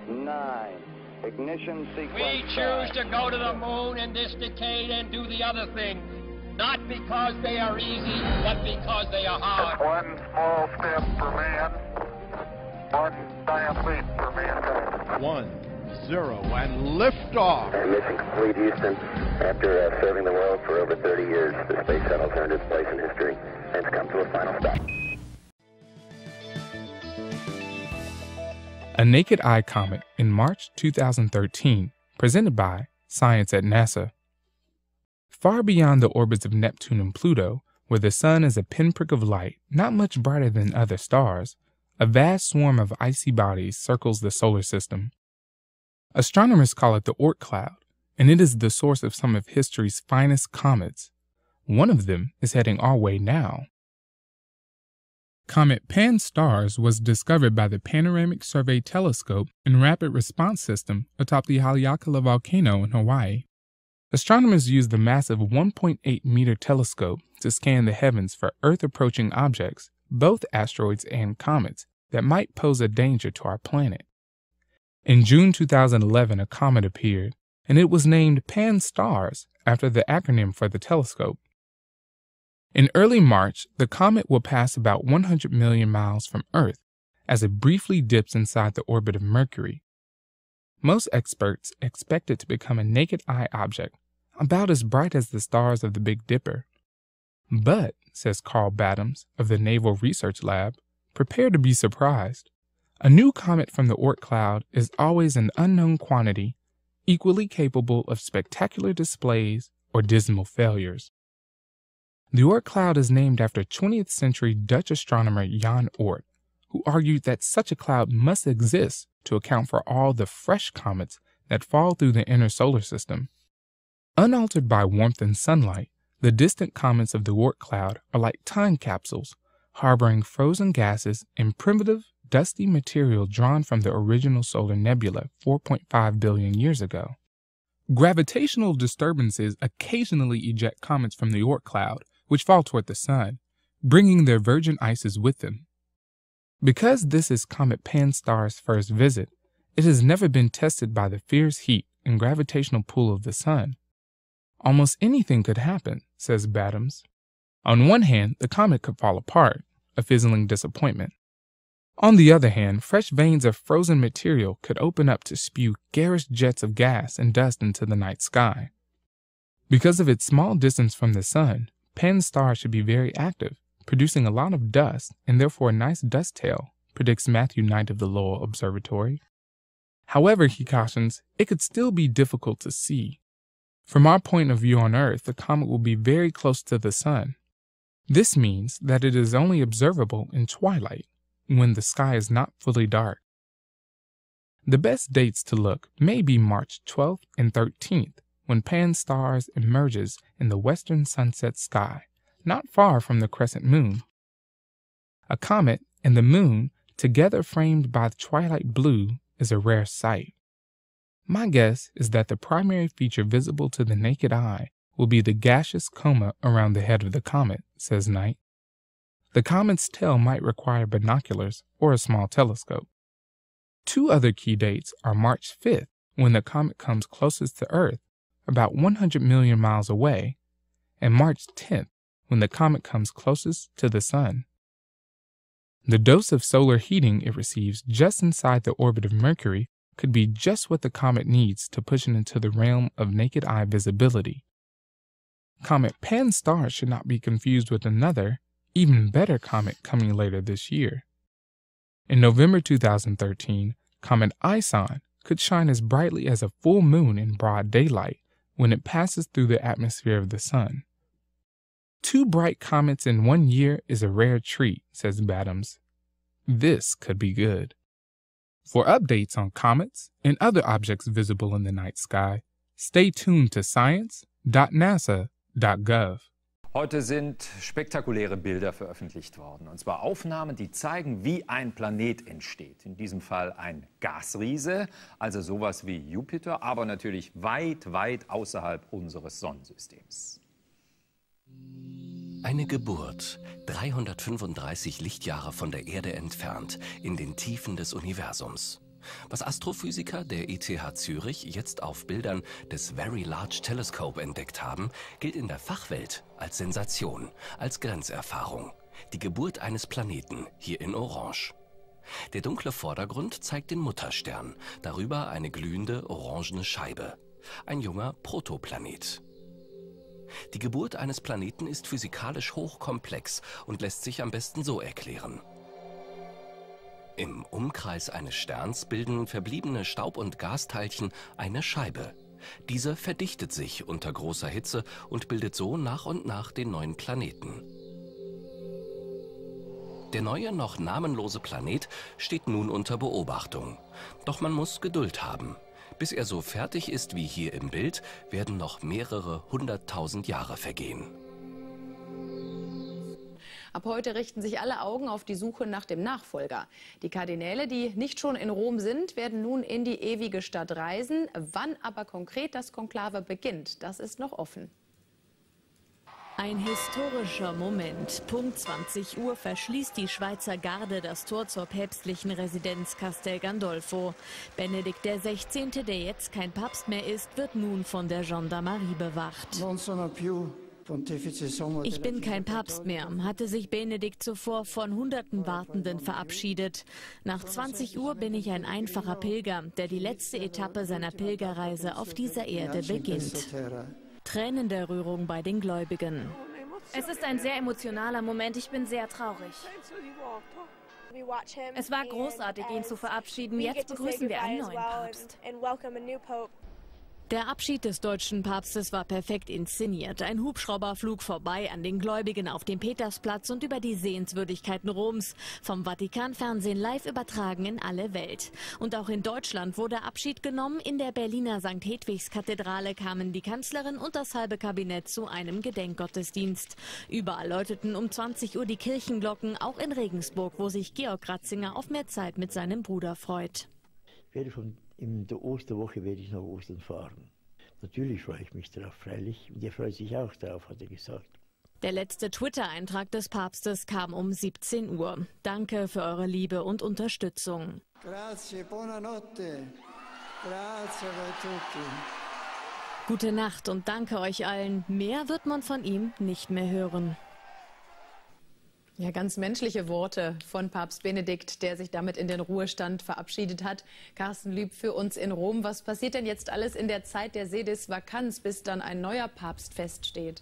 9. Ignition sequence. We choose to go to the moon in this decade and do the other things, not because they are easy, but because they are hard. One small step for man, one giant leap for mankind. 1, 0, and liftoff. Mission complete, Houston. After serving the world for over 30 years, the space shuttle earned its place in history and has come to a final stop. A naked eye comet in March 2013, presented by Science at NASA. Far beyond the orbits of Neptune and Pluto, where the sun is a pinprick of light, not much brighter than other stars, a vast swarm of icy bodies circles the solar system. Astronomers call it the Oort cloud, and it is the source of some of history's finest comets. One of them is heading our way now. Comet Pan Stars was discovered by the Panoramic Survey Telescope and Rapid Response System atop the Haleakala volcano in Hawaii. Astronomers used the massive 1.8-meter telescope to scan the heavens for Earth-approaching objects, both asteroids and comets, that might pose a danger to our planet. In June 2011, a comet appeared, and it was named Pan Stars after the acronym for the telescope. In early March, the comet will pass about 100 million miles from Earth as it briefly dips inside the orbit of Mercury. Most experts expect it to become a naked eye object, about as bright as the stars of the Big Dipper. But, says Carl Badams of the Naval Research Lab, prepare to be surprised. A new comet from the Oort cloud is always an unknown quantity, equally capable of spectacular displays or dismal failures. The Oort cloud is named after 20th century Dutch astronomer Jan Oort, who argued that such a cloud must exist to account for all the fresh comets that fall through the inner solar system. Unaltered by warmth and sunlight, the distant comets of the Oort cloud are like time capsules, harboring frozen gases and primitive, dusty material drawn from the original solar nebula 4.5 billion years ago. Gravitational disturbances occasionally eject comets from the Oort cloud, which fall toward the sun, bringing their virgin ices with them. Because this is Comet Pan Stars' first visit, it has never been tested by the fierce heat and gravitational pull of the sun. Almost anything could happen, says Badams. On one hand, the comet could fall apart, a fizzling disappointment. On the other hand, fresh veins of frozen material could open up to spew garish jets of gas and dust into the night sky. Because of its small distance from the sun, Pan Stars should be very active, producing a lot of dust and therefore a nice dust tail, predicts Matthew Knight of the Lowell Observatory. However, he cautions, it could still be difficult to see. From our point of view on Earth, the comet will be very close to the sun. This means that it is only observable in twilight, when the sky is not fully dark. The best dates to look may be March 12th and 13th, when Pan Stars emerges in the western sunset sky, not far from the crescent moon. A comet and the moon, together framed by the twilight blue, is a rare sight. My guess is that the primary feature visible to the naked eye will be the gaseous coma around the head of the comet, says Knight. The comet's tail might require binoculars or a small telescope. Two other key dates are March 5th, when the comet comes closest to Earth, about 100 million miles away, and March 10th, when the comet comes closest to the sun. The dose of solar heating it receives just inside the orbit of Mercury could be just what the comet needs to push it into the realm of naked eye visibility. Comet Pan Stars should not be confused with another, even better comet coming later this year. In November 2013, Comet Ison could shine as brightly as a full moon in broad daylight when it passes through the atmosphere of the sun. Two bright comets in 1 year is a rare treat, says Badams. This could be good. For updates on comets and other objects visible in the night sky, stay tuned to science.nasa.gov. Heute sind spektakuläre Bilder veröffentlicht worden. Und zwar Aufnahmen, die zeigen, wie ein Planet entsteht. In diesem Fall ein Gasriese, also sowas wie Jupiter, aber natürlich weit, weit außerhalb unseres Sonnensystems. Eine Geburt, 335 Lichtjahre von der Erde entfernt, in den Tiefen des Universums. Was Astrophysiker der ETH Zürich jetzt auf Bildern des Very Large Telescope entdeckt haben, gilt in der Fachwelt als Sensation, als Grenzerfahrung. Die Geburt eines Planeten, hier in Orange. Der dunkle Vordergrund zeigt den Mutterstern, darüber eine glühende orangene Scheibe. Ein junger Protoplanet. Die Geburt eines Planeten ist physikalisch hochkomplex und lässt sich am besten so erklären. Im Umkreis eines Sterns bilden verbliebene Staub- und Gasteilchen eine Scheibe. Diese verdichtet sich unter großer Hitze und bildet so nach und nach den neuen Planeten. Der neue, noch namenlose Planet steht nun unter Beobachtung. Doch man muss Geduld haben. Bis er so fertig ist wie hier im Bild, werden noch mehrere 100.000 Jahre vergehen. Ab heute richten sich alle Augen auf die Suche nach dem Nachfolger. Die Kardinäle, die nicht schon in Rom sind, werden nun in die ewige Stadt reisen. Wann aber konkret das Konklave beginnt, das ist noch offen. Ein historischer Moment. Punkt 20 Uhr verschließt die Schweizer Garde das Tor zur päpstlichen Residenz Castel Gandolfo. Benedikt XVI., der jetzt kein Papst mehr ist, wird nun von der Gendarmerie bewacht. Ich bin kein Papst mehr, hatte sich Benedikt zuvor von Hunderten Wartenden verabschiedet. Nach 20 Uhr bin ich ein einfacher Pilger, der die letzte Etappe seiner Pilgerreise auf dieser Erde beginnt. Tränen der Rührung bei den Gläubigen. Es ist ein sehr emotionaler Moment, ich bin sehr traurig. Es war großartig, ihn zu verabschieden. Jetzt begrüßen wir einen neuen Papst. Der Abschied des deutschen Papstes war perfekt inszeniert. Ein Hubschrauber flog vorbei an den Gläubigen auf dem Petersplatz und über die Sehenswürdigkeiten Roms. Vom Vatikanfernsehen live übertragen in alle Welt. Und auch in Deutschland wurde Abschied genommen. In der Berliner St. Hedwigs-Kathedrale kamen die Kanzlerin und das halbe Kabinett zu einem Gedenkgottesdienst. Überall läuteten um 20 Uhr die Kirchenglocken, auch in Regensburg, wo sich Georg Ratzinger auf mehr Zeit mit seinem Bruder freut. In der Osterwoche werde ich nach Ostern fahren. Natürlich freue ich mich darauf, freilich. Und der freut sich auch darauf, hat er gesagt. Der letzte Twitter-Eintrag des Papstes kam um 17 Uhr. Danke für eure Liebe und Unterstützung. Grazie, buonanotte. Grazie a tutti. Gute Nacht und danke euch allen. Mehr wird man von ihm nicht mehr hören. Ja, ganz menschliche Worte von Papst Benedikt, der sich damit in den Ruhestand verabschiedet hat. Carsten Lüb für uns in Rom. Was passiert denn jetzt alles in der Zeit der Sedisvakanz, bis dann ein neuer Papst feststeht?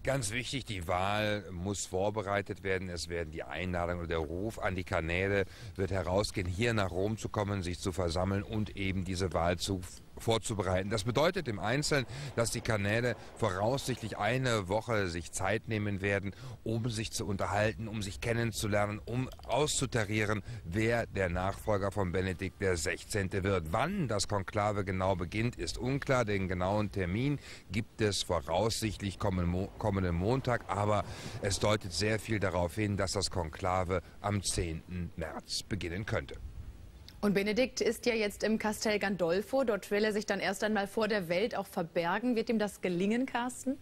Ganz wichtig, die Wahl muss vorbereitet werden. Es werden die Einladungen oder der Ruf an die Kanäle wird herausgehen, hier nach Rom zu kommen, sich zu versammeln und eben diese Wahl vorzubereiten. Das bedeutet im Einzelnen, dass die Kanäle voraussichtlich eine Woche sich Zeit nehmen werden, um sich zu unterhalten, um sich kennenzulernen, um auszutarieren, wer der Nachfolger von Benedikt XVI. Wird. Wann das Konklave genau beginnt, ist unklar. Den genauen Termin gibt es voraussichtlich kommenden Montag, aber es deutet sehr viel darauf hin, dass das Konklave am 10. März beginnen könnte. Und Benedikt ist ja jetzt im Castel Gandolfo. Dort will er sich dann erst einmal vor der Welt auch verbergen. Wird ihm das gelingen, Carsten?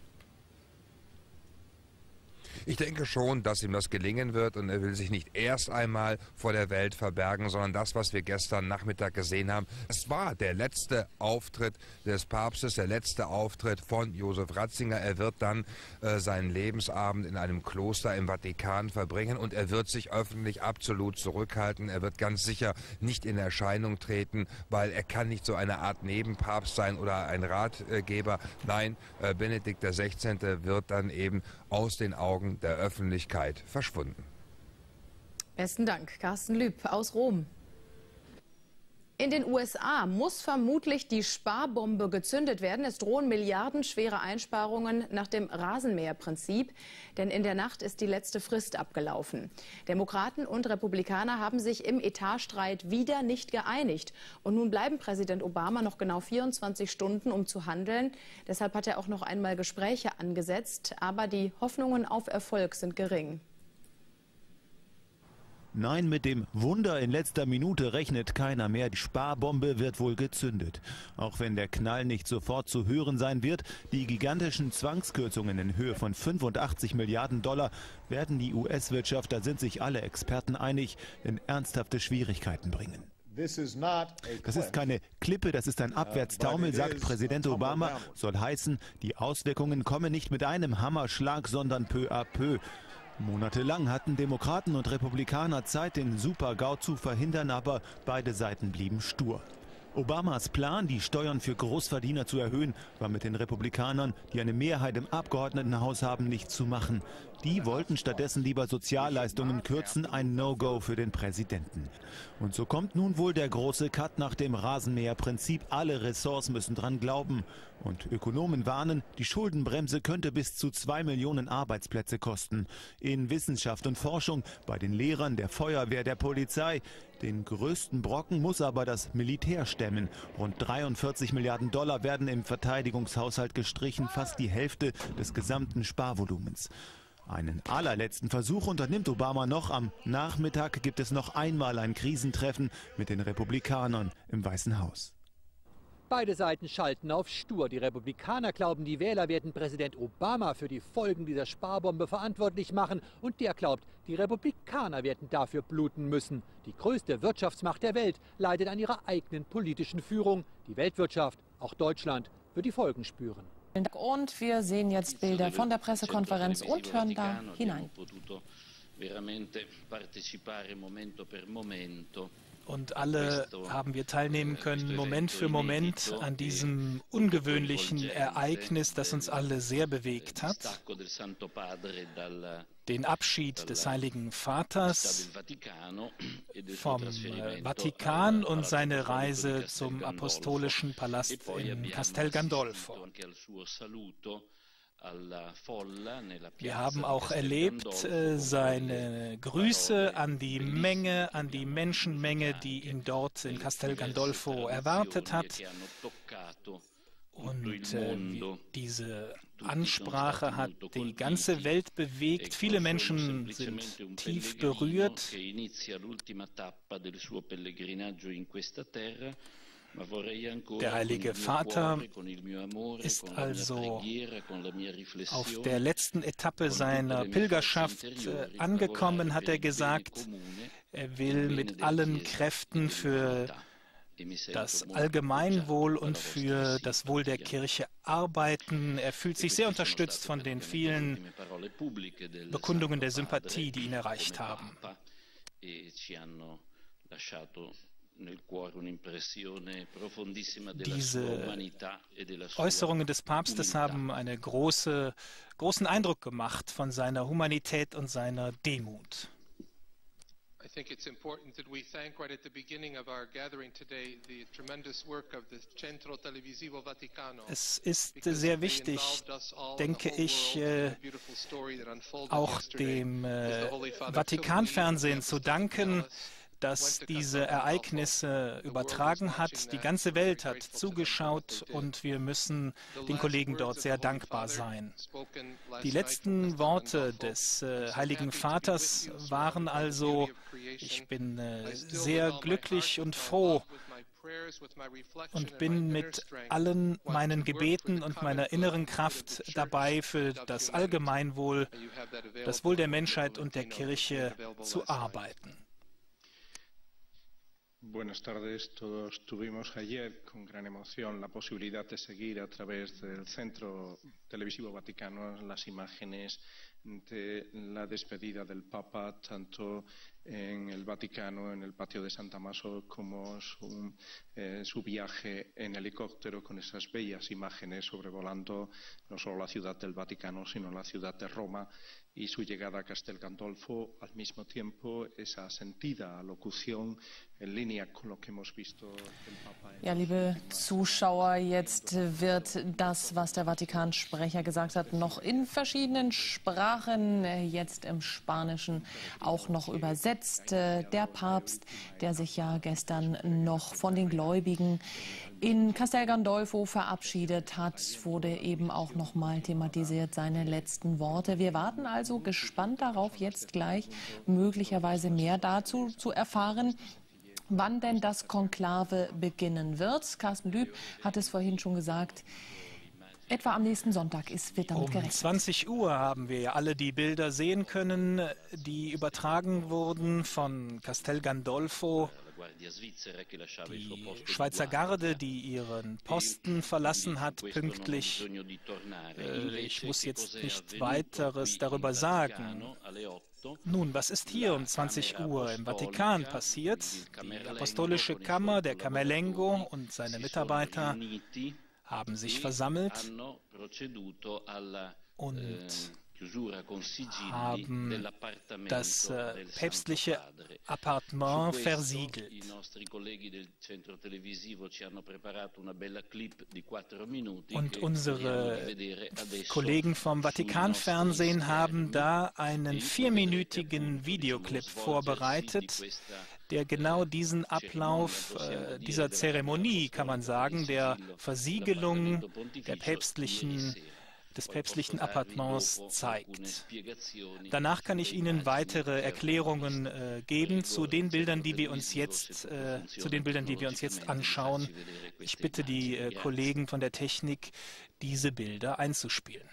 Ich denke schon, dass ihm das gelingen wird und er will sich nicht erst einmal vor der Welt verbergen, sondern das, was wir gestern Nachmittag gesehen haben, es war der letzte Auftritt des Papstes, der letzte Auftritt von Josef Ratzinger. Er wird dann seinen Lebensabend in einem Kloster im Vatikan verbringen und er wird sich öffentlich absolut zurückhalten. Er wird ganz sicher nicht in Erscheinung treten, weil er kann nicht so eine Art Nebenpapst sein oder ein Ratgeber. Nein, Benedikt XVI. Wird dann eben aus den Augen der Öffentlichkeit verschwunden. Besten Dank, Carsten Lüb aus Rom. In den USA muss vermutlich die Sparbombe gezündet werden. Es drohen milliardenschwere Einsparungen nach dem Rasenmäherprinzip. Denn in der Nacht ist die letzte Frist abgelaufen. Demokraten und Republikaner haben sich im Etatstreit wieder nicht geeinigt. Und nun bleiben Präsident Obama noch genau 24 Stunden, um zu handeln. Deshalb hat er auch noch einmal Gespräche angesetzt. Aber die Hoffnungen auf Erfolg sind gering. Nein, mit dem Wunder in letzter Minute rechnet keiner mehr. Die Sparbombe wird wohl gezündet. Auch wenn der Knall nicht sofort zu hören sein wird, die gigantischen Zwangskürzungen in Höhe von 85 Milliarden Dollar werden die US-Wirtschaft, da sind sich alle Experten einig, in ernsthafte Schwierigkeiten bringen. Das ist keine Klippe, das ist ein Abwärtstaumel, sagt Präsident Obama. Soll heißen, die Auswirkungen kommen nicht mit einem Hammerschlag, sondern peu à peu. Monatelang hatten Demokraten und Republikaner Zeit, den Super-GAU zu verhindern, aber beide Seiten blieben stur. Obamas Plan, die Steuern für Großverdiener zu erhöhen, war mit den Republikanern, die eine Mehrheit im Abgeordnetenhaus haben, nicht zu machen. Die wollten stattdessen lieber Sozialleistungen kürzen, ein No-Go für den Präsidenten. Und so kommt nun wohl der große Cut nach dem Rasenmäherprinzip. Alle Ressorts müssen dran glauben. Und Ökonomen warnen, die Schuldenbremse könnte bis zu 2 Millionen Arbeitsplätze kosten. In Wissenschaft und Forschung, bei den Lehrern, der Feuerwehr, der Polizei. Den größten Brocken muss aber das Militär stemmen. Rund 43 Milliarden Dollar werden im Verteidigungshaushalt gestrichen, fast die Hälfte des gesamten Sparvolumens. Einen allerletzten Versuch unternimmt Obama noch. Am Nachmittag gibt es noch einmal ein Krisentreffen mit den Republikanern im Weißen Haus. Beide Seiten schalten auf stur. Die Republikaner glauben, die Wähler werden Präsident Obama für die Folgen dieser Sparbombe verantwortlich machen. Und der glaubt, die Republikaner werden dafür bluten müssen. Die größte Wirtschaftsmacht der Welt leidet an ihrer eigenen politischen Führung. Die Weltwirtschaft, auch Deutschland, wird die Folgen spüren. Und wir sehen jetzt Bilder von der Pressekonferenz und hören da hinein. Und alle haben wir teilnehmen können, Moment für Moment, an diesem ungewöhnlichen Ereignis, das uns alle sehr bewegt hat. Den Abschied des Heiligen Vaters vom Vatikan und seine Reise zum Apostolischen Palast in Castel Gandolfo. Wir haben auch erlebt seine Grüße an die Menge, an die Menschenmenge, die ihn dort in Castel Gandolfo erwartet hat. Und diese Ansprache hat die ganze Welt bewegt. Viele Menschen sind tief berührt. Der Heilige Vater ist also auf der letzten Etappe seiner Pilgerschaft angekommen, hat er gesagt. Er will mit allen Kräften für das Allgemeinwohl und für das Wohl der Kirche arbeiten. Er fühlt sich sehr unterstützt von den vielen Bekundungen der Sympathie, die ihn erreicht haben. Diese Äußerungen des Papstes haben einen großen Eindruck gemacht von seiner Humanität und seiner Demut. Es ist sehr wichtig, denke ich, auch dem Vatikanfernsehen zu danken, das diese Ereignisse übertragen hat. Die ganze Welt hat zugeschaut und wir müssen den Kollegen dort sehr dankbar sein. Die letzten Worte des Heiligen Vaters waren also: Ich bin sehr glücklich und froh und bin mit allen meinen Gebeten und meiner inneren Kraft dabei, für das Allgemeinwohl, das Wohl der Menschheit und der Kirche zu arbeiten. Buenas tardes. Todos tuvimos ayer con gran emoción la posibilidad de seguir a través del Centro Televisivo Vaticano las imágenes de la despedida del Papa, tanto en el Vaticano, en el patio de San Damaso, como su viaje en helicóptero con esas bellas imágenes sobrevolando no solo la ciudad del Vaticano, sino la ciudad de Roma, y su llegada a Castel Gandolfo, al mismo tiempo esa sentida alocución en línea con lo que hemos visto del Papa. Ja, liebe Zuschauer, jetzt wird das, was der Vatikansprecher gesagt hat, noch in verschiedenen Sprachen Sprachen, jetzt im Spanischen auch noch übersetzt. Der Papst, der sich ja gestern noch von den Gläubigen in Castel Gandolfo verabschiedet hat, wurde eben auch noch mal thematisiert, seine letzten Worte. Wir warten also gespannt darauf, jetzt gleich möglicherweise mehr dazu zu erfahren, wann denn das Konklave beginnen wird. Carsten Lüb hat es vorhin schon gesagt. Etwa am nächsten Sonntag wird damit gerechnet. Um 20 Uhr haben wir ja alle die Bilder sehen können, die übertragen wurden von Castel Gandolfo. Die Schweizer Garde, die ihren Posten verlassen hat, pünktlich. Ich muss jetzt nicht weiteres darüber sagen. Nun, was ist hier um 20 Uhr im Vatikan passiert? Die Apostolische Kammer, der Camerlengo und seine Mitarbeiter haben sich versammelt und haben das päpstliche Appartement versiegelt. Und unsere Kollegen vom Vatikanfernsehen haben da einen 4-minütigen Videoclip vorbereitet, der genau diesen Ablauf dieser Zeremonie, kann man sagen, der Versiegelung des päpstlichen Appartements zeigt. Danach kann ich Ihnen weitere Erklärungen geben zu den Bildern, die wir uns jetzt anschauen. Ich bitte die Kollegen von der Technik, diese Bilder einzuspielen.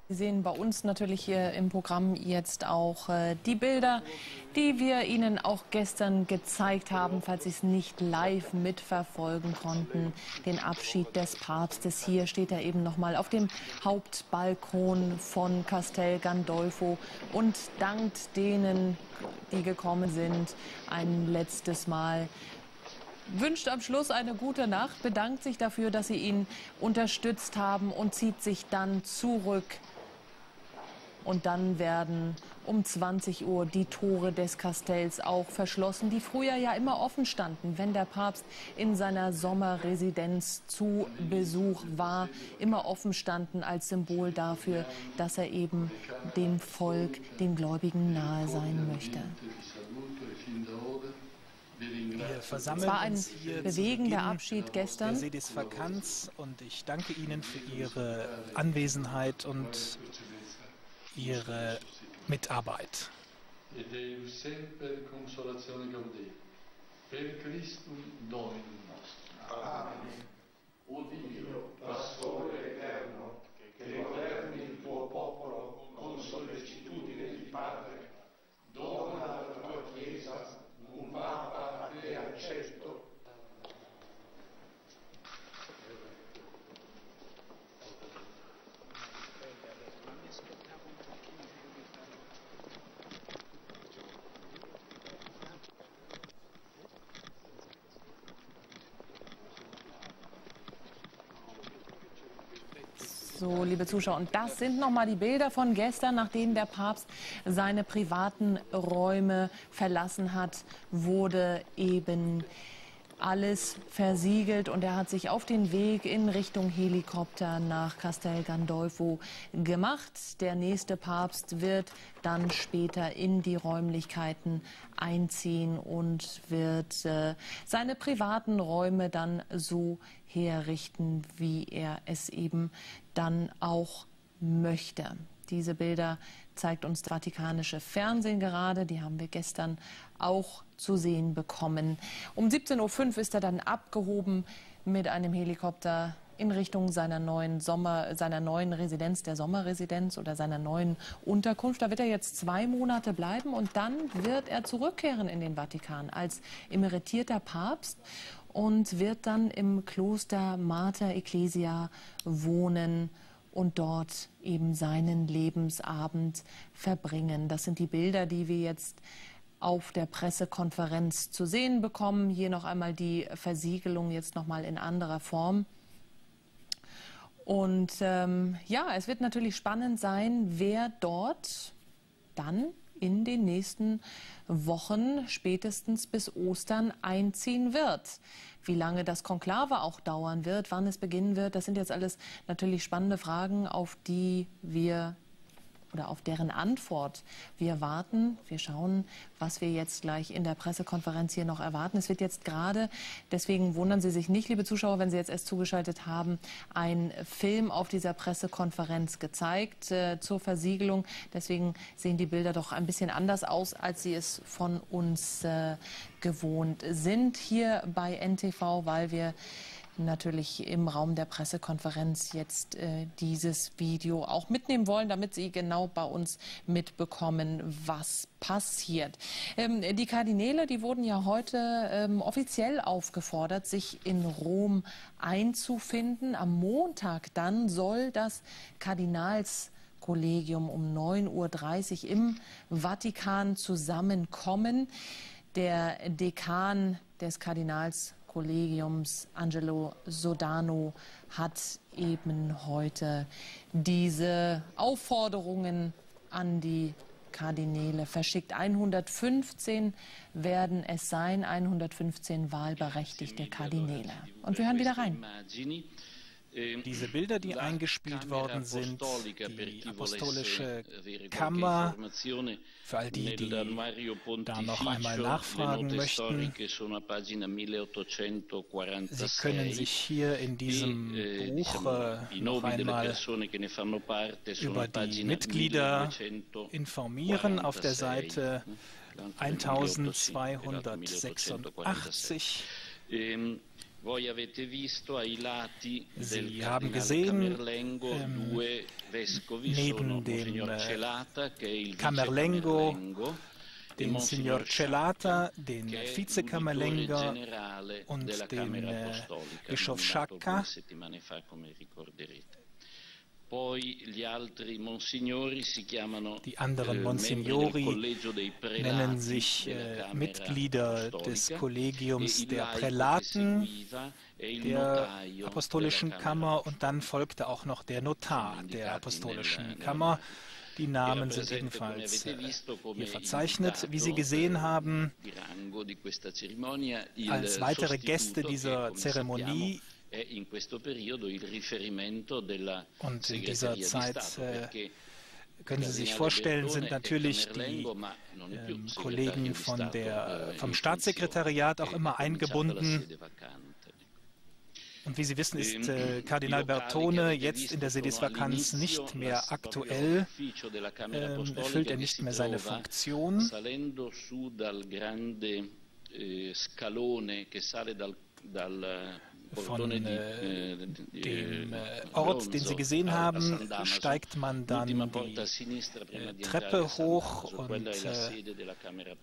Sie sehen bei uns natürlich hier im Programm jetzt auch die Bilder, die wir Ihnen auch gestern gezeigt haben, falls Sie es nicht live mitverfolgen konnten. Den Abschied des Papstes. Hier steht er eben nochmal auf dem Hauptbalkon von Castel Gandolfo und dankt denen, die gekommen sind, ein letztes Mal. Wünscht am Schluss eine gute Nacht, bedankt sich dafür, dass Sie ihn unterstützt haben und zieht sich dann zurück. Und dann werden um 20 Uhr die Tore des Kastells auch verschlossen, die früher ja immer offen standen, wenn der Papst in seiner Sommerresidenz zu Besuch war, immer offen standen als Symbol dafür, dass er eben dem Volk, den Gläubigen nahe sein möchte. Es war ein bewegender Abschied gestern. Der Sedis Vacanz und ich danke Ihnen für Ihre Anwesenheit und Ihre Mitarbeit. O Dio, pastore eterno, che governi il tuo popolo con sollecitudine di padre, dona alla tua Chiesa un Papa a te accetto. So, liebe Zuschauer, und das sind nochmal die Bilder von gestern, nachdem der Papst seine privaten Räume verlassen hat, wurde eben alles versiegelt und er hat sich auf den Weg in Richtung Helikopter nach Castel Gandolfo gemacht. Der nächste Papst wird dann später in die Räumlichkeiten einziehen und wird seine privaten Räume dann so herrichten, wie er es eben dann auch möchte. Diese Bilder zeigt uns das vatikanische Fernsehen gerade. Die haben wir gestern auch zu sehen bekommen. Um 17:05 Uhr ist er dann abgehoben mit einem Helikopter in Richtung seiner neuen Residenz, der Sommerresidenz oder seiner neuen Unterkunft. Da wird er jetzt 2 Monate bleiben und dann wird er zurückkehren in den Vatikan als emeritierter Papst und wird dann im Kloster Mater Ecclesia wohnen und dort eben seinen Lebensabend verbringen. Das sind die Bilder, die wir jetzt auf der Pressekonferenz zu sehen bekommen. Hier noch einmal die Versiegelung, jetzt noch mal in anderer Form. Und ja, es wird natürlich spannend sein, wer dort dann in den nächsten Wochen spätestens bis Ostern einziehen wird. Wie lange das Konklave auch dauern wird, wann es beginnen wird, das sind jetzt alles natürlich spannende Fragen, auf die wir oder auf deren Antwort wir warten. Wir schauen, was wir jetzt gleich in der Pressekonferenz hier noch erwarten. Es wird jetzt gerade, deswegen wundern Sie sich nicht, liebe Zuschauer, wenn Sie jetzt erst zugeschaltet haben, ein Film auf dieser Pressekonferenz gezeigt zur Versiegelung. Deswegen sehen die Bilder doch ein bisschen anders aus, als Sie es von uns gewohnt sind hier bei NTV, weil wir natürlich im Raum der Pressekonferenz jetzt dieses Video auch mitnehmen wollen, damit Sie genau bei uns mitbekommen, was passiert. Die Kardinäle, die wurden ja heute offiziell aufgefordert, sich in Rom einzufinden. Am Montag dann soll das Kardinalskollegium um 9:30 Uhr im Vatikan zusammenkommen. Der Dekan des Kardinalskollegiums, Angelo Sodano, hat eben heute diese Aufforderungen an die Kardinäle verschickt. 115 werden es sein, 115 wahlberechtigte Kardinäle. Und wir hören wieder rein. Diese Bilder, die eingespielt worden sind, die apostolische Kammer, für all die, die da noch einmal nachfragen möchten, Sie können sich hier in diesem Buch noch einmal über die Mitglieder informieren auf der Seite 1286. Sie haben gesehen, neben dem Camerlengo, den Signor Celata, den Vizecamerlengo und den Bischof Sciacca. Die anderen Monsignori nennen sich Mitglieder des Kollegiums der Prälaten der Apostolischen Kammer, und dann folgte auch noch der Notar der Apostolischen Kammer. Die Namen sind ebenfalls hier verzeichnet. Wie Sie gesehen haben, als weitere Gäste dieser Zeremonie und in dieser Zeit können Sie sich vorstellen, sind natürlich die Kollegen vom Staatssekretariat auch immer eingebunden. Und wie Sie wissen, ist Kardinal Bertone jetzt in der Sedisvakanz nicht mehr aktuell, erfüllt er nicht mehr seine Funktion. Von dem Ort, den Sie gesehen haben, steigt man dann die Treppe hoch und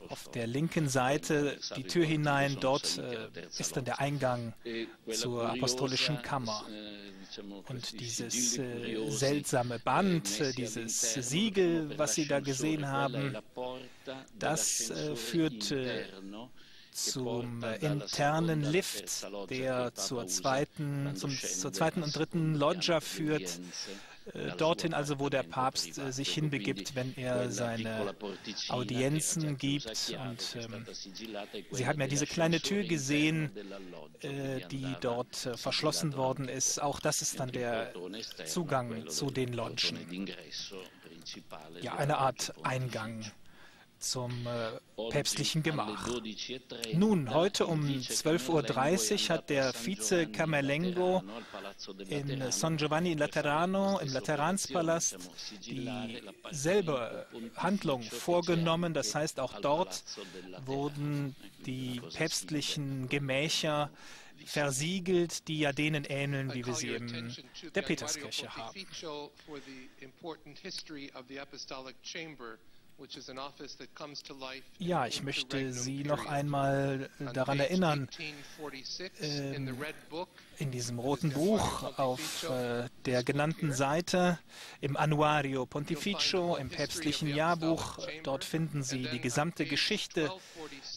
auf der linken Seite die Tür hinein, dort ist dann der Eingang zur Apostolischen Kammer. Und dieses seltsame Band, dieses Siegel, was Sie da gesehen haben, das führt zum internen Lift, der zur zweiten und dritten Loggia führt. Dorthin also, wo der Papst sich hinbegibt, wenn er seine Audienzen gibt. Und Sie haben ja diese kleine Tür gesehen, die dort verschlossen worden ist. Auch das ist dann der Zugang zu den Lodgen. Ja, eine Art Eingang zum päpstlichen Gemach. Nun, heute um 12:30 Uhr hat der Vize-Camerlengo in San Giovanni in Laterano, im Lateranspalast, dieselbe Handlung vorgenommen. Das heißt, auch dort wurden die päpstlichen Gemächer versiegelt, die ja denen ähneln, wie wir sie in der Peterskirche haben. Ja, ich möchte Sie noch einmal daran erinnern, in diesem roten Buch auf der genannten Seite, im Annuario Pontificio, im päpstlichen Jahrbuch, dort finden Sie die gesamte Geschichte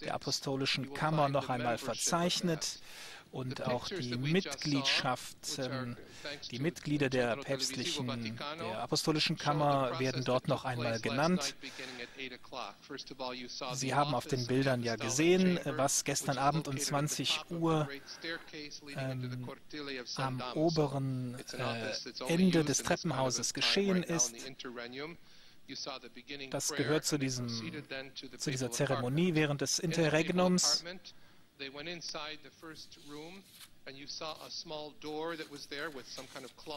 der Apostolischen Kammer noch einmal verzeichnet. und auch die Mitgliedschaft, die Mitglieder der Apostolischen Kammer werden dort noch einmal genannt. Sie haben auf den Bildern ja gesehen, was gestern Abend um 20 Uhr am oberen Ende des Treppenhauses geschehen ist. Das gehört zu dieser Zeremonie während des Interregnums.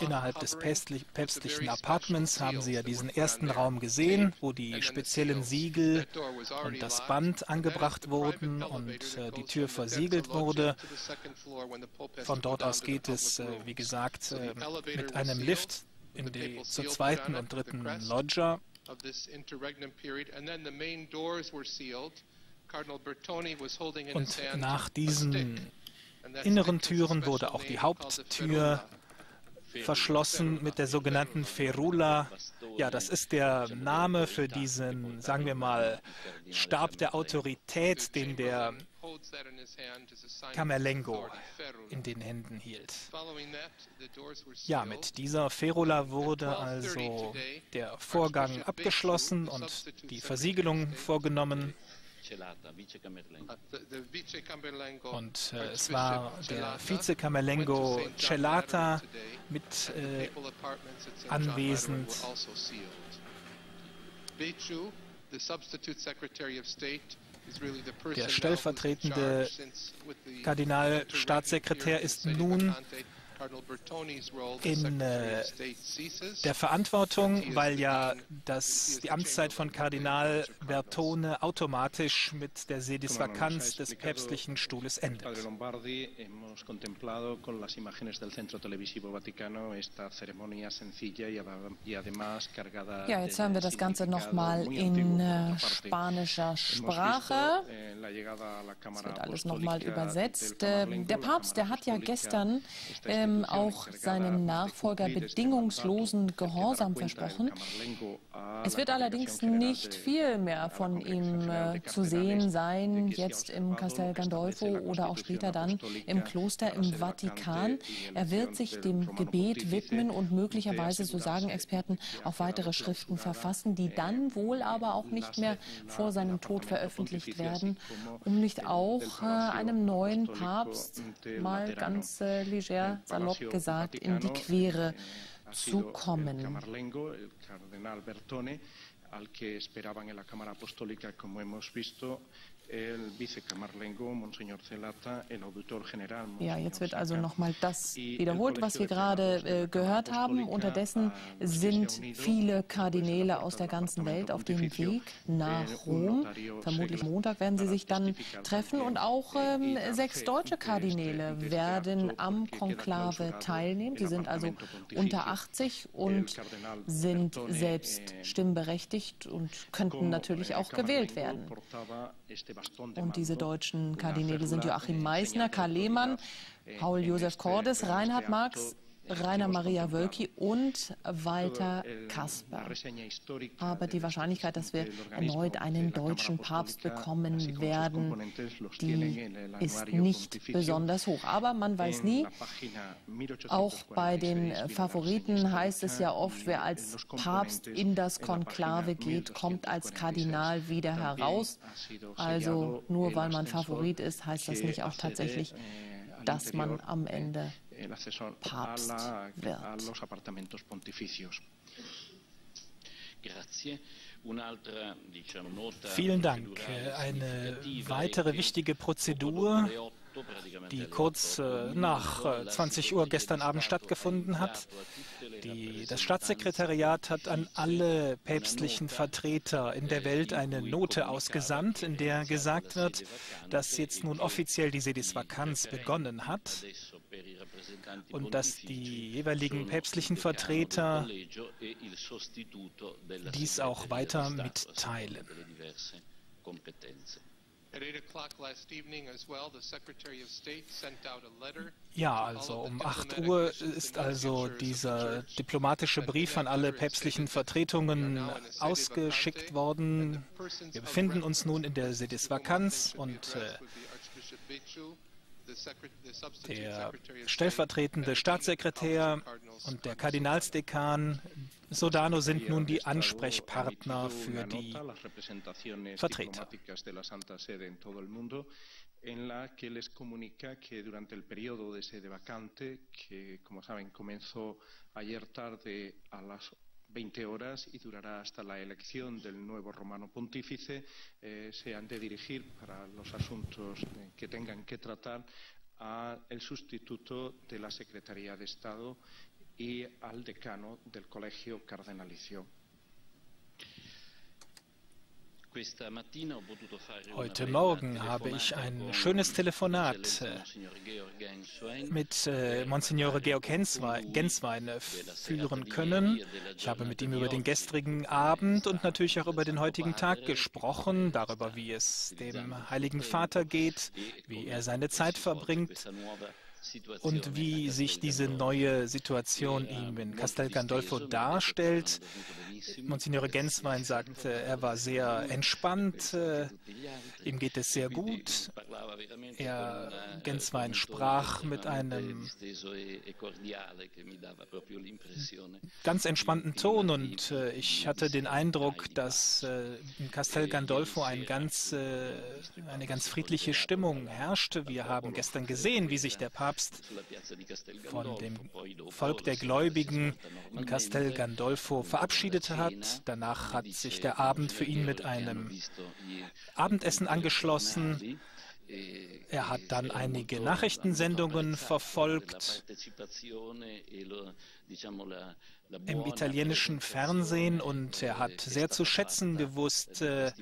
Innerhalb des päpstlichen Apartments haben Sie ja diesen ersten Raum gesehen, wo die speziellen Siegel und das Band angebracht wurden und die Tür versiegelt wurde. Von dort aus geht es, wie gesagt, mit einem Lift zur zweiten und dritten Loggia. Und nach diesen inneren Türen wurde auch die Haupttür verschlossen mit der sogenannten Ferula. Ja, das ist der Name für diesen, sagen wir mal, Stab der Autorität, den der Camerlengo in den Händen hielt. Ja, mit dieser Ferula wurde also der Vorgang abgeschlossen und die Versiegelung vorgenommen. Und es war der Vize-Camerlengo Celata mit anwesend. Der stellvertretende Kardinalstaatssekretär ist nun in der Verantwortung, weil ja die Amtszeit von Kardinal Bertone automatisch mit der Sedis Vacanz des päpstlichen Stuhles endet. Ja, jetzt hören wir das Ganze nochmal in spanischer Sprache. Es wird alles nochmal übersetzt. Der Papst, der hat ja gestern auch seinem Nachfolger bedingungslosen Gehorsam versprochen. Es wird allerdings nicht viel mehr von ihm zu sehen sein, jetzt im Castel Gandolfo oder auch später dann im Kloster im Vatikan. Er wird sich dem Gebet widmen und möglicherweise, so sagen Experten, auch weitere Schriften verfassen, die dann wohl aber auch nicht mehr vor seinem Tod veröffentlicht werden, um nicht auch einem neuen Papst, mal ganz leger, salopp gesagt, in die Quere zu kommen. Ja, jetzt wird also nochmal das wiederholt, was wir gerade gehört haben. Unterdessen sind viele Kardinäle aus der ganzen Welt auf dem Weg nach Rom. Vermutlich Montag werden sie sich dann treffen und auch 6 deutsche Kardinäle werden am Konklave teilnehmen. Die sind also unter 80 und sind selbst stimmberechtigt und könnten natürlich auch gewählt werden. Und diese deutschen Kardinäle sind Joachim Meissner, Karl Lehmann, Paul Josef Cordes, Reinhard Marx, Rainer Maria Wölki und Walter Kasper. Aber die Wahrscheinlichkeit, dass wir erneut einen deutschen Papst bekommen werden, die ist nicht besonders hoch. Aber man weiß nie, auch bei den Favoriten heißt es ja oft, wer als Papst in das Konklave geht, kommt als Kardinal wieder heraus. Also nur weil man Favorit ist, heißt das nicht auch tatsächlich, dass man am Ende Papst wird. Vielen Dank. Eine weitere wichtige Prozedur, die kurz nach 20 Uhr gestern Abend stattgefunden hat. Das Staatssekretariat hat an alle päpstlichen Vertreter in der Welt eine Note ausgesandt, in der gesagt wird, dass jetzt nun offiziell die Sedis Vacanz begonnen hat und dass die jeweiligen päpstlichen Vertreter dies auch weiter mitteilen. Ja, also um 8 Uhr ist also dieser diplomatische Brief an alle päpstlichen Vertretungen ausgeschickt worden. Wir befinden uns nun in der Sedis Vacanz und Der stellvertretende Staatssekretär und der Kardinalsdekan Sodano sind nun die Ansprechpartner für die Vertreter. En la que les comunica que durante el periodo de sede vacante, que como saben comenzó ayer tarde a las 20 horas y durará hasta la elección del nuevo romano pontífice, se han de dirigir para los asuntos que tengan que tratar al sustituto de la Secretaría de Estado y al decano del Colegio Cardenalicio. Heute Morgen habe ich ein schönes Telefonat mit Monsignore Georg Genswein führen können. Ich habe mit ihm über den gestrigen Abend und natürlich auch über den heutigen Tag gesprochen, darüber, wie es dem Heiligen Vater geht, wie er seine Zeit verbringt und wie sich diese neue Situation ihm in Castel Gandolfo darstellt. Monsignore Genswein sagte, er war sehr entspannt, ihm geht es sehr gut. Genswein sprach mit einem ganz entspannten Ton und ich hatte den Eindruck, dass in Castel Gandolfo eine ganz friedliche Stimmung herrschte. Wir haben gestern gesehen, wie sich der Papst von dem Volk der Gläubigen in Castel Gandolfo verabschiedet hat. Danach hat sich der Abend für ihn mit einem Abendessen angeschlossen. Er hat dann einige Nachrichtensendungen verfolgt im italienischen Fernsehen und er hat sehr zu schätzen gewusst, der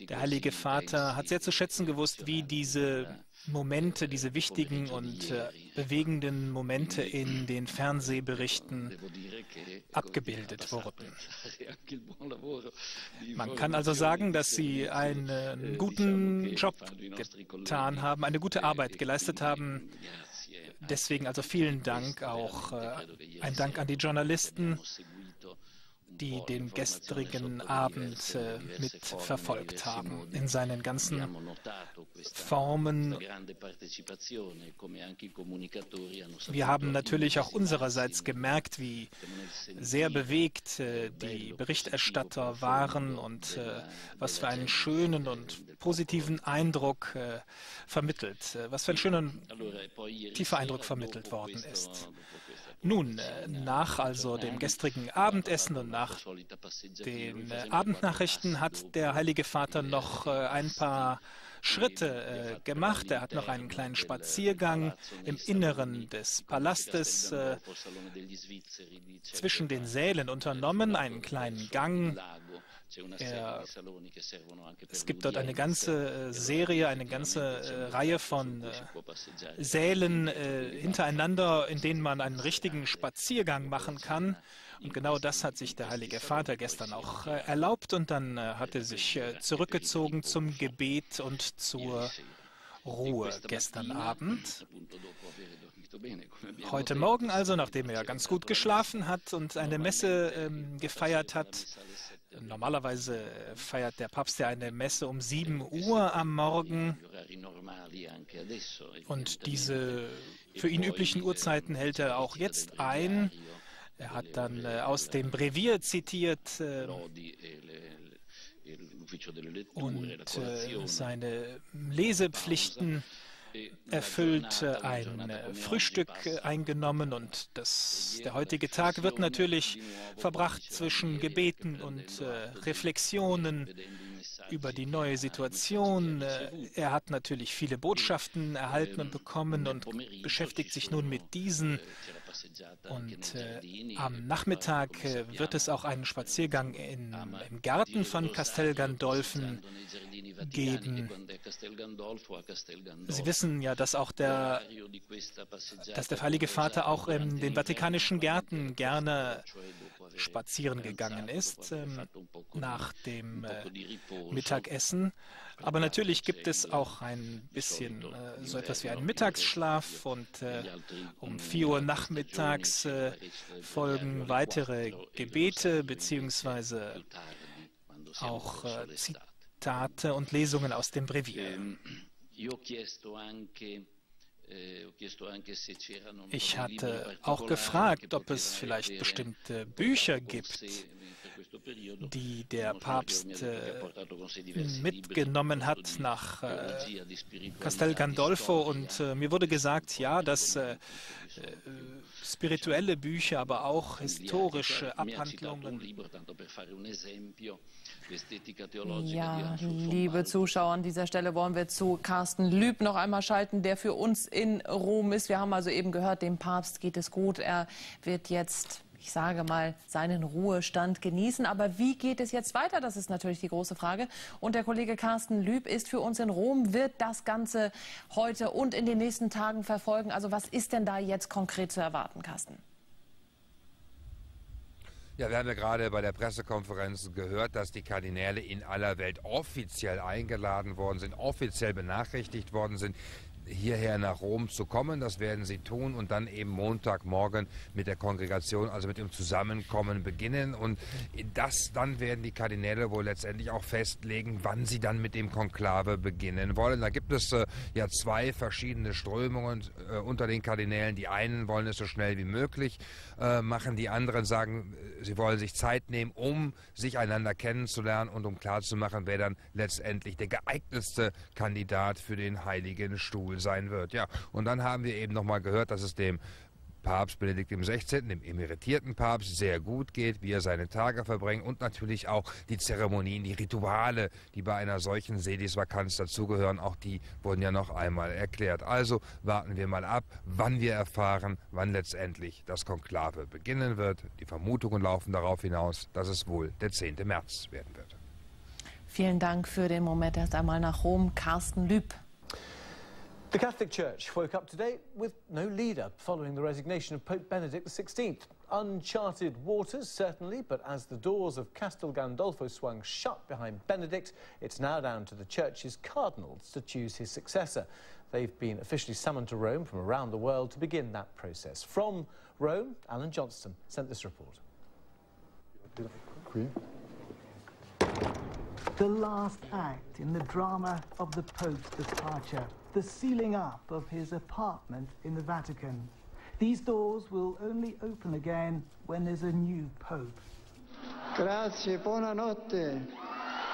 Heilige Vater hat sehr zu schätzen gewusst, wie diese Momente, diese wichtigen und bewegenden Momente in den Fernsehberichten abgebildet wurden. Man kann also sagen, dass Sie einen guten Job getan haben, eine gute Arbeit geleistet haben. Deswegen also vielen Dank, auch ein Dank an die Journalisten, die den gestrigen Abend mitverfolgt haben in seinen ganzen Formen. Wir haben natürlich auch unsererseits gemerkt, wie sehr bewegt die Berichterstatter waren und was für einen schönen und positiven Eindruck was für einen schönen, tiefer Eindruck vermittelt worden ist. Nun, nach also dem gestrigen Abendessen und nach den Abendnachrichten hat der Heilige Vater noch ein paar Schritte gemacht. Er hat noch einen kleinen Spaziergang im Inneren des Palastes zwischen den Sälen unternommen, einen kleinen Gang. Es gibt dort eine ganze Serie, eine ganze Reihe von Sälen hintereinander, in denen man einen richtigen Spaziergang machen kann. Und genau das hat sich der Heilige Vater gestern auch erlaubt und dann hat er sich zurückgezogen zum Gebet und zur Ruhe gestern Abend. Heute Morgen also, nachdem er ganz gut geschlafen hat und eine Messe gefeiert hat, normalerweise feiert der Papst ja eine Messe um 7 Uhr am Morgen und diese für ihn üblichen Uhrzeiten hält er auch jetzt ein. Er hat dann aus dem Brevier zitiert und seine Lesepflichten erfüllt, ein Frühstück eingenommen und der heutige Tag wird natürlich verbracht zwischen Gebeten und Reflexionen über die neue Situation. Er hat natürlich viele Botschaften erhalten und bekommen und beschäftigt sich nun mit diesen. Und am Nachmittag wird es auch einen Spaziergang im Garten von Castel Gandolfo geben. Sie wissen ja, dass der Heilige Vater auch in den Vatikanischen Gärten gerne spazieren gegangen ist nach dem Mittagessen. Aber natürlich gibt es auch ein bisschen so etwas wie einen Mittagsschlaf und um 4 Uhr nachmittags folgen weitere Gebete beziehungsweise auch Zitate und Lesungen aus dem Brevier. Ich hatte auch gefragt, ob es vielleicht bestimmte Bücher gibt, die der Papst mitgenommen hat nach Castel Gandolfo. Und mir wurde gesagt, ja, dass spirituelle Bücher, aber auch historische Abhandlungen. Ja, liebe Zuschauer, an dieser Stelle wollen wir zu Carsten Lüb noch einmal schalten, der für uns in Rom ist. Wir haben also eben gehört, dem Papst geht es gut. Er wird jetzt, ich sage mal, seinen Ruhestand genießen. Aber wie geht es jetzt weiter? Das ist natürlich die große Frage. Und der Kollege Carsten Lüb ist für uns in Rom, wird das Ganze heute und in den nächsten Tagen verfolgen. Also was ist denn da jetzt konkret zu erwarten, Carsten? Ja, wir haben ja gerade bei der Pressekonferenz gehört, dass die Kardinäle in aller Welt offiziell eingeladen worden sind, offiziell benachrichtigt worden sind, hierher nach Rom zu kommen. Das werden sie tun und dann eben Montagmorgen mit der Kongregation, also mit dem Zusammenkommen beginnen. Und dann werden die Kardinäle wohl letztendlich auch festlegen, wann sie dann mit dem Konklave beginnen wollen. Da gibt es ja zwei verschiedene Strömungen unter den Kardinälen. Die einen wollen es so schnell wie möglich machen, die anderen sagen, sie wollen sich Zeit nehmen, um sich einander kennenzulernen und um klarzumachen, wer dann letztendlich der geeignetste Kandidat für den Heiligen Stuhl sein wird. Ja, und dann haben wir eben nochmal gehört, dass es dem Papst Benedikt XVI., dem emeritierten Papst, sehr gut geht, wie er seine Tage verbringt und natürlich auch die Zeremonien, die Rituale, die bei einer solchen Sedisvakanz dazugehören, auch die wurden ja noch einmal erklärt. Also warten wir mal ab, wann wir erfahren, wann letztendlich das Konklave beginnen wird. Die Vermutungen laufen darauf hinaus, dass es wohl der 10. März werden wird. Vielen Dank für den Moment. Erst einmal nach Rom, Carsten Lüb. The Catholic Church woke up today with no leader following the resignation of Pope Benedict XVI. Uncharted waters, certainly, but as the doors of Castel Gandolfo swung shut behind Benedict, it's now down to the Church's cardinals to choose his successor. They've been officially summoned to Rome from around the world to begin that process. From Rome, Alan Johnston sent this report. The last act in the drama of the Pope's departure. The sealing up of his apartment in the Vatican. These doors will only open again when there's a new Pope. Grazie, buonanotte.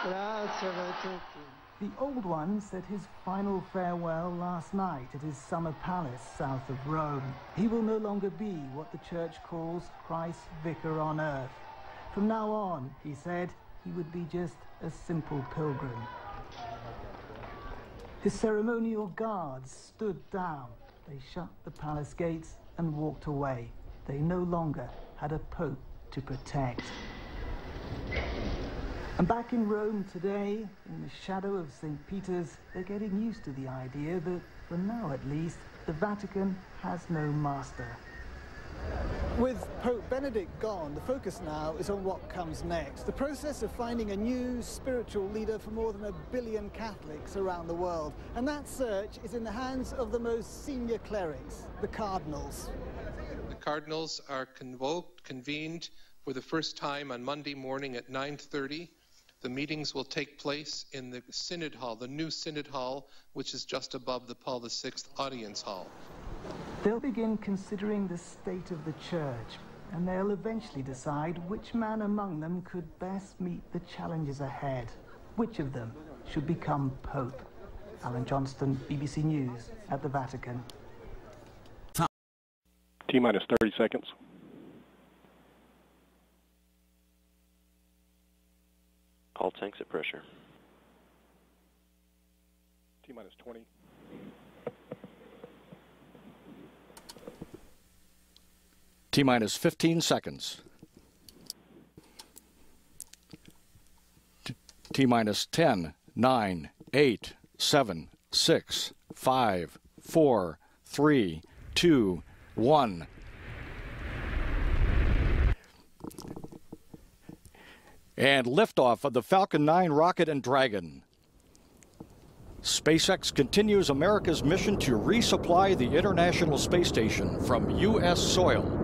Grazie a tutti. The old one said his final farewell last night at his summer palace south of Rome. He will no longer be what the Church calls Christ's vicar on earth. From now on, he said, he would be just a simple pilgrim. His ceremonial guards stood down. They shut the palace gates and walked away. They no longer had a pope to protect. And back in Rome today, in the shadow of St. Peter's, they're getting used to the idea that, for now at least, the Vatican has no master. With Pope Benedict gone, the focus now is on what comes next. The process of finding a new spiritual leader for more than 1 billion Catholics around the world. And that search is in the hands of the most senior clerics, the cardinals. The cardinals are convened for the first time on Monday morning at 9:30. The meetings will take place in the Synod Hall, the new Synod Hall, which is just above the Paul VI Audience Hall. They'll begin considering the state of the Church, and they'll eventually decide which man among them could best meet the challenges ahead. Which of them should become Pope? Alan Johnston, BBC News at the Vatican. T-minus 30 seconds. All tanks at pressure. T-minus 20. T-minus 15 seconds. T-minus 10, 9, 8, 7, 6, 5, 4, 3, 2, 1. And liftoff of the Falcon 9 rocket and Dragon. SpaceX continues America's mission to resupply the International Space Station from U.S. soil.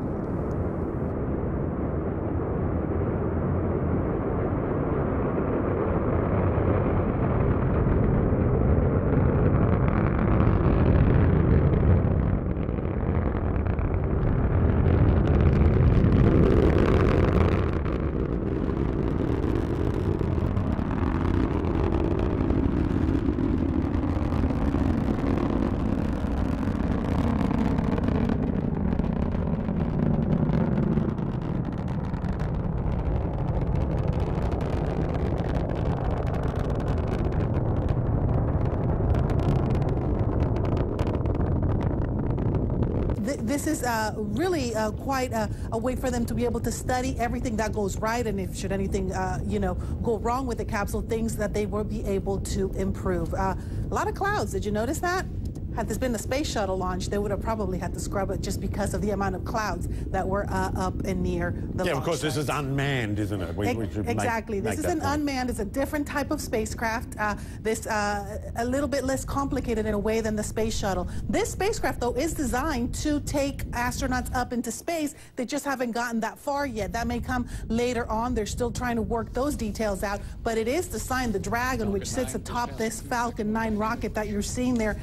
this is really quite a way for them to be able to study everything that goes right, and if should anything, go wrong with the capsule, things that they will be able to improve. A lot of clouds. Did you notice that? Had this been a space shuttle launch, they would have probably had to scrub it just because of the amount of clouds that were up and near the launch of course, site. this is unmanned, isn't it? Exactly. This is an unmanned, it's a different type of spacecraft. This a little bit less complicated in a way than the space shuttle. This spacecraft, though, is designed to take astronauts up into space. They just haven't gotten that far yet. That may come later on. They're still trying to work those details out. But it is designed, the Dragon, which sits atop this Falcon 9 rocket that you're seeing there,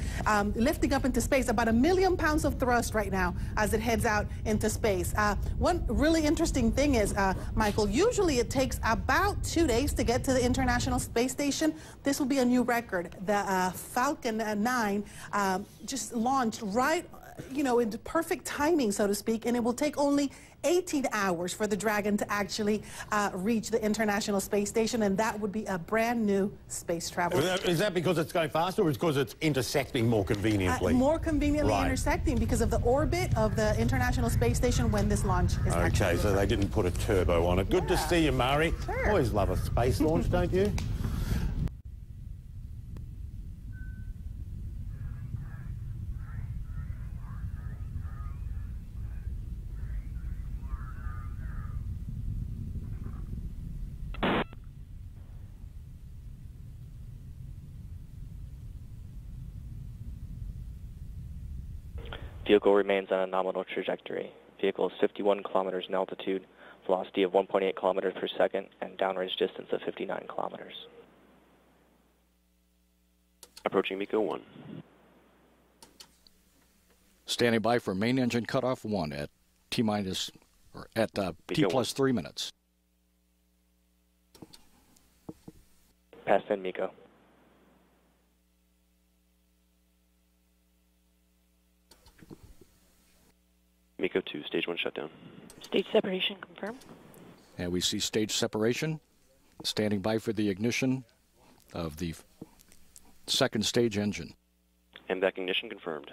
lifting up into space, about 1 million pounds of thrust right now as it heads out into space. One really interesting thing is, Michael, usually it takes about 2 days to get to the International Space Station. This will be a new record. The Falcon 9 just launched right, in perfect timing, so to speak, and it will take only 18 hours for the Dragon to actually reach the International Space Station, and that would be a brand new space travel. Is that because it's going faster, or is it because it's intersecting more conveniently? More conveniently intersecting because of the orbit of the International Space Station when this launch is Okay, so they didn't put a turbo on it. Good to see you, Murray. Sure. Always love a space launch, don't you? Vehicle remains on a nominal trajectory. Vehicle is 51 kilometers in altitude, velocity of 1.8 kilometers per second, and downrange distance of 59 kilometers. Approaching MECO 1. Standing by for main engine cutoff 1 at T minus, or at T plus 3 minutes. Pass in MECO. MECO 2, stage 1 shutdown. Stage separation confirmed. And we see stage separation. Standing by for the ignition of the second stage engine. And back ignition confirmed.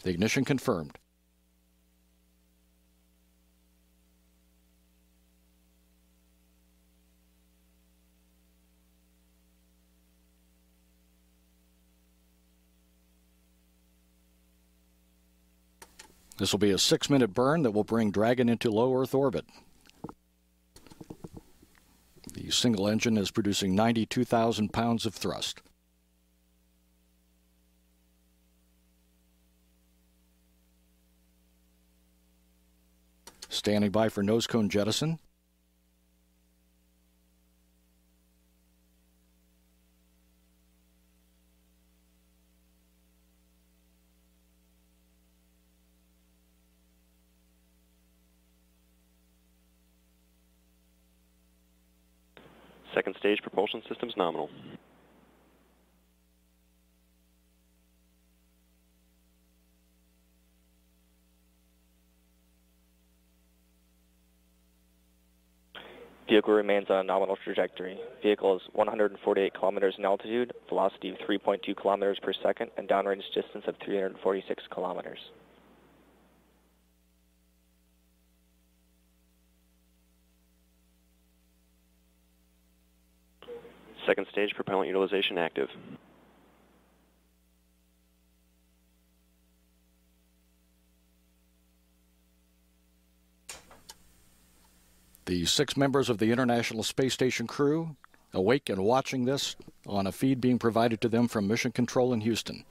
The ignition confirmed. This will be a 6-minute burn that will bring Dragon into low Earth orbit. The single engine is producing 92,000 pounds of thrust. Standing by for nose cone jettison. Second stage propulsion systems nominal. Vehicle remains on a nominal trajectory. Vehicle is 148 kilometers in altitude, velocity of 3.2 kilometers per second, and downrange distance of 346 kilometers. Second stage propellant utilization active. The 6 members of the International Space Station crew awake and watching this on a feed being provided to them from Mission Control in Houston.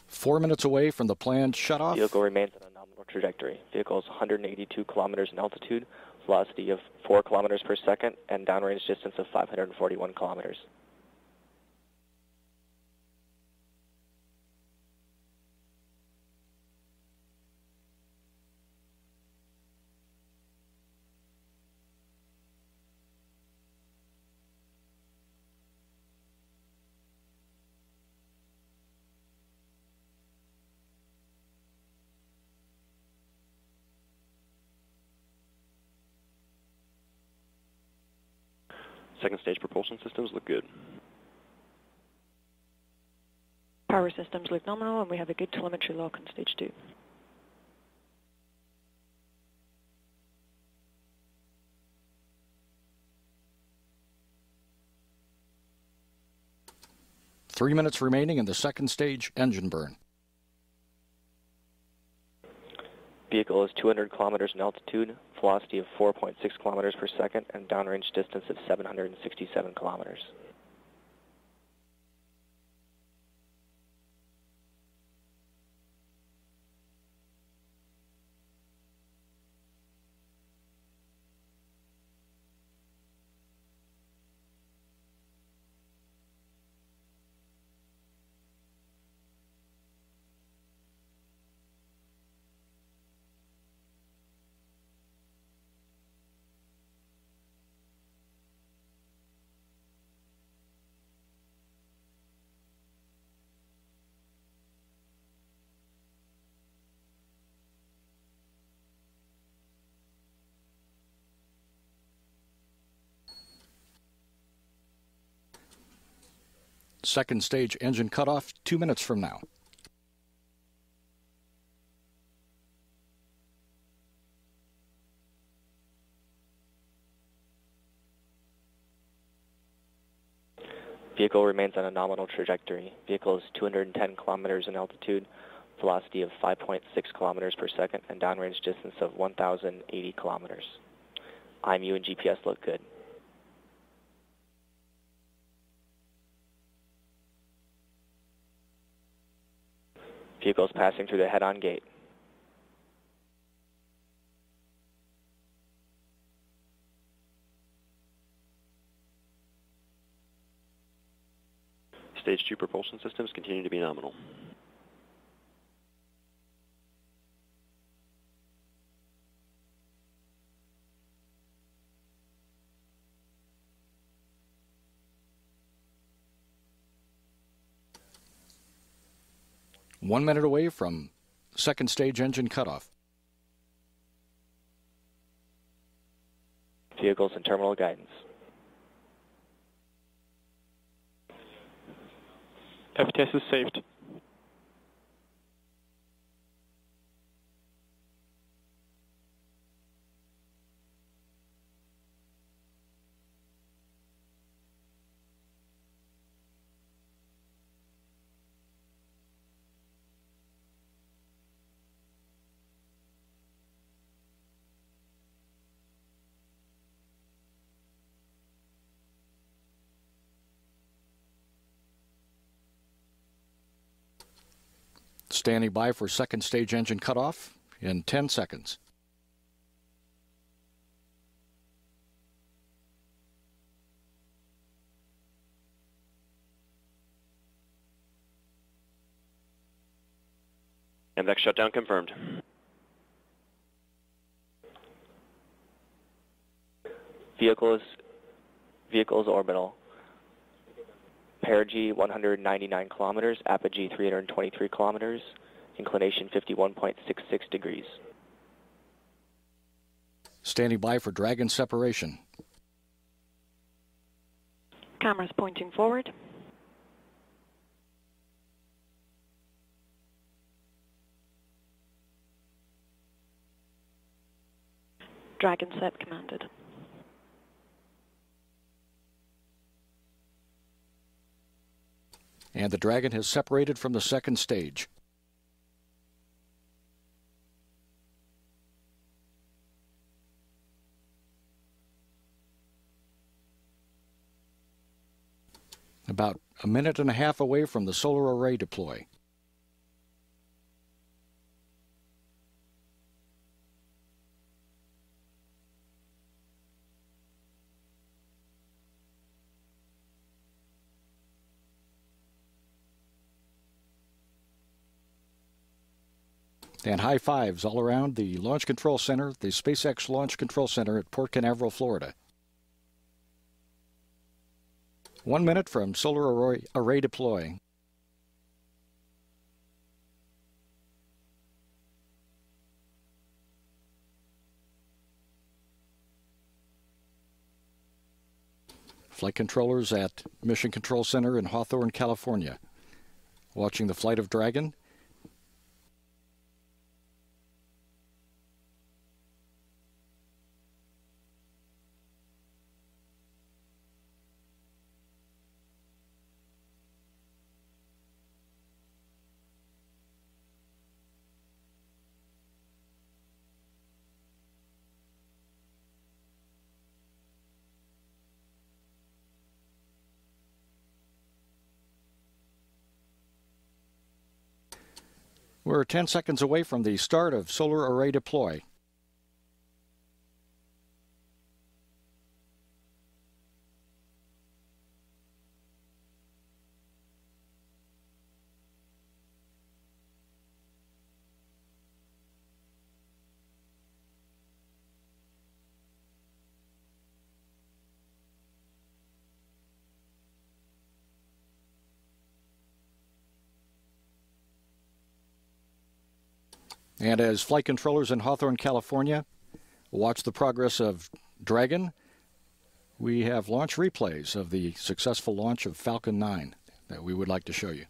Four minutes away from the planned shutoff. Vehicle remains on a nominal trajectory. Vehicle is 182 kilometers in altitude, velocity of 4 kilometers per second, and downrange distance of 541 kilometers. Second stage propulsion systems look good. Power systems look nominal, and we have a good telemetry lock on stage 2. Three minutes remaining in the second stage engine burn. Vehicle is 200 kilometers in altitude, velocity of 4.6 kilometers per second, and downrange distance of 767 kilometers. Second stage engine cutoff 2 minutes from now. Vehicle remains on a nominal trajectory. Vehicle is 210 kilometers in altitude, velocity of 5.6 kilometers per second, and downrange distance of 1,080 kilometers. IMU and GPS look good. Vehicle is passing through the head-on gate. Stage 2 propulsion systems continue to be nominal. One minute away from second stage engine cutoff. Vehicles in terminal guidance. FTS is saved. Standing by for second stage engine cutoff in 10 seconds. MVAC shutdown confirmed. Vehicle is orbital. Perigee 199 kilometers, apogee 323 kilometers, inclination 51.66 degrees. Standing by for Dragon separation. Cameras pointing forward. Dragon set commanded. And the Dragon has separated from the second stage. About a minute and a half away from the solar array deploy. And high fives all around the Launch Control Center, the SpaceX Launch Control Center at Port Canaveral, Florida. 1 minute from solar array deploy. flight controllers at Mission Control Center in Hawthorne, California, watching the flight of Dragon. We're 10 seconds away from the start of solar array deploy. And as flight controllers in Hawthorne, California watch the progress of Dragon, we have launch replays of the successful launch of Falcon 9 that we would like to show you.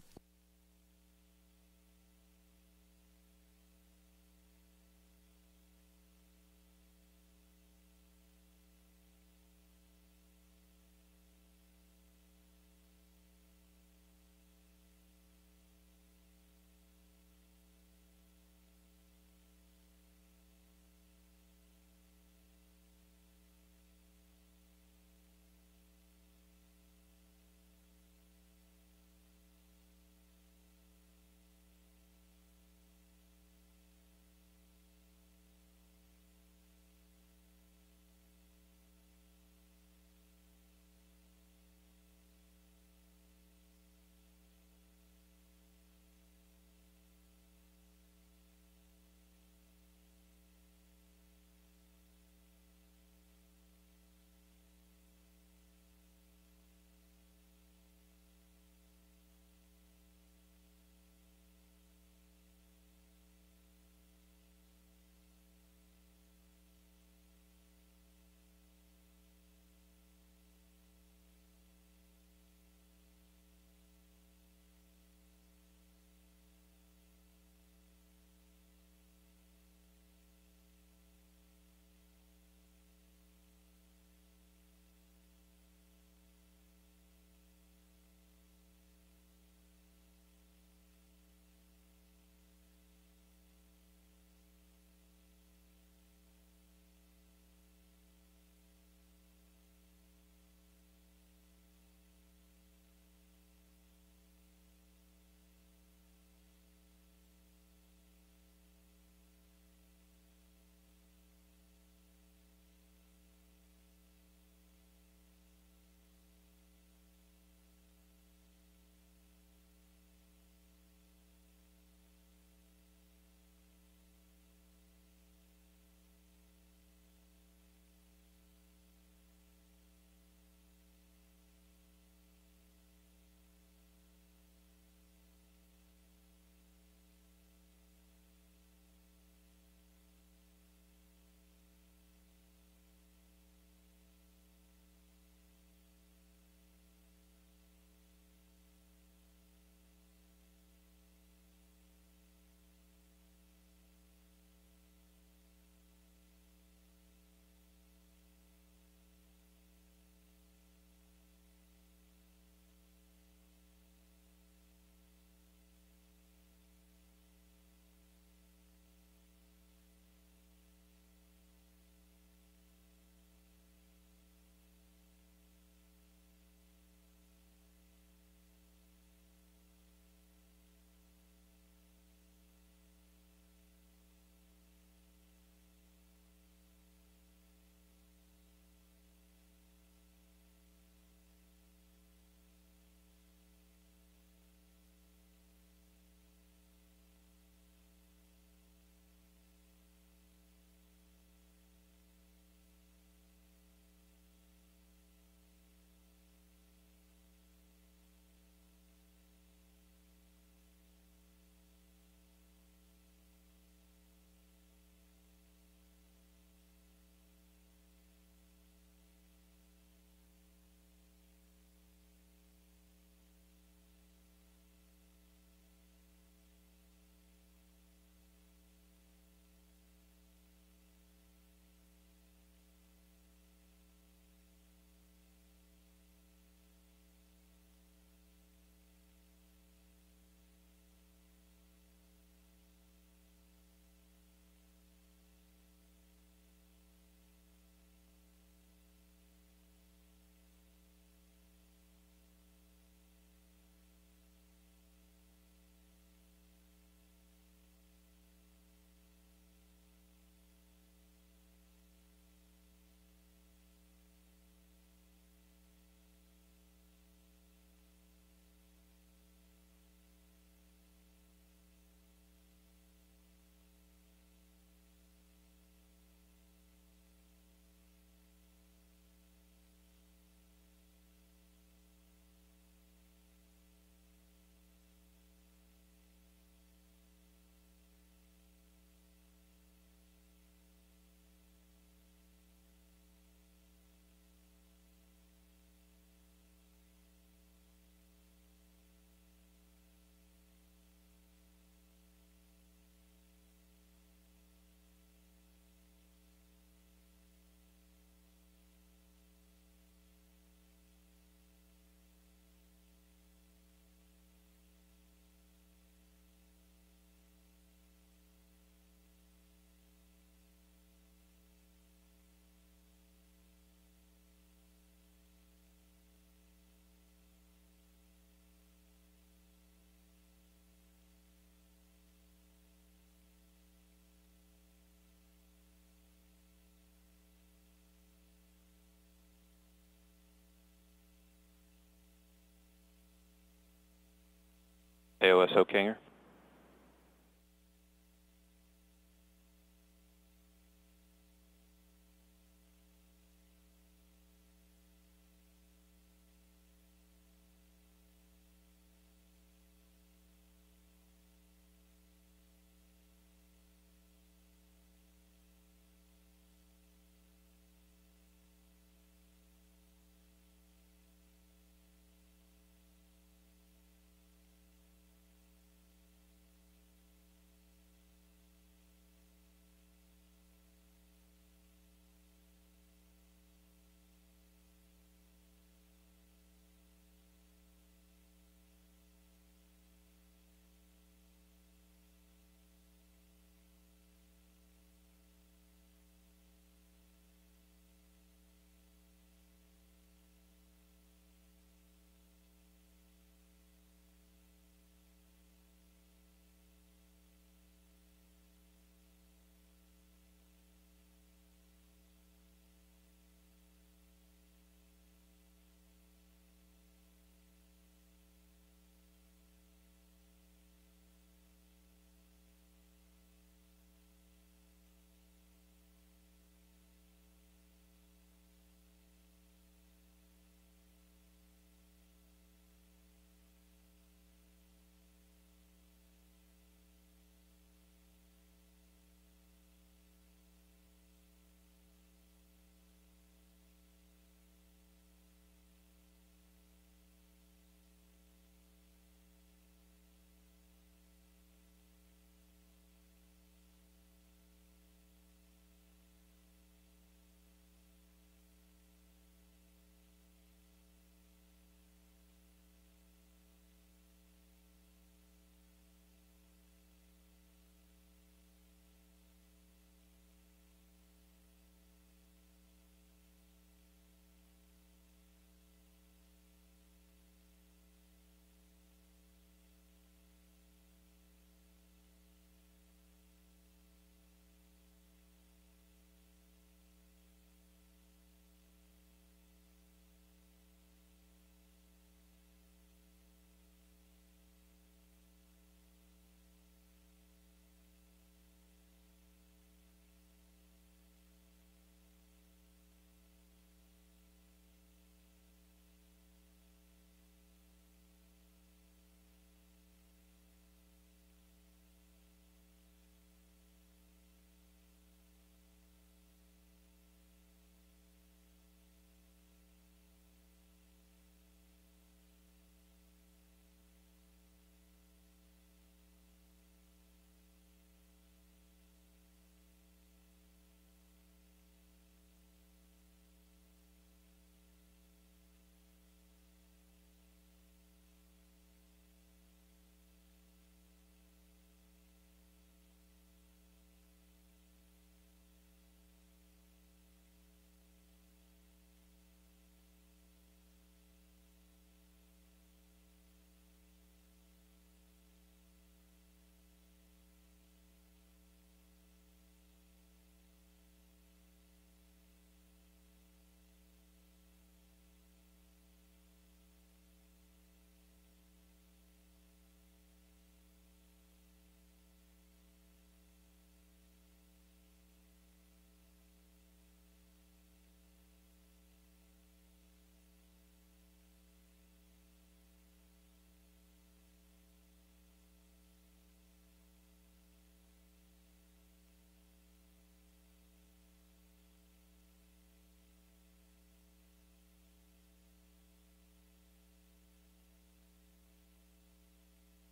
Oak Hangar.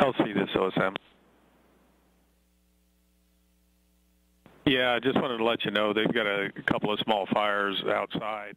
LC, this OSM. Yeah, I just wanted to let you know they've got a couple of small fires outside.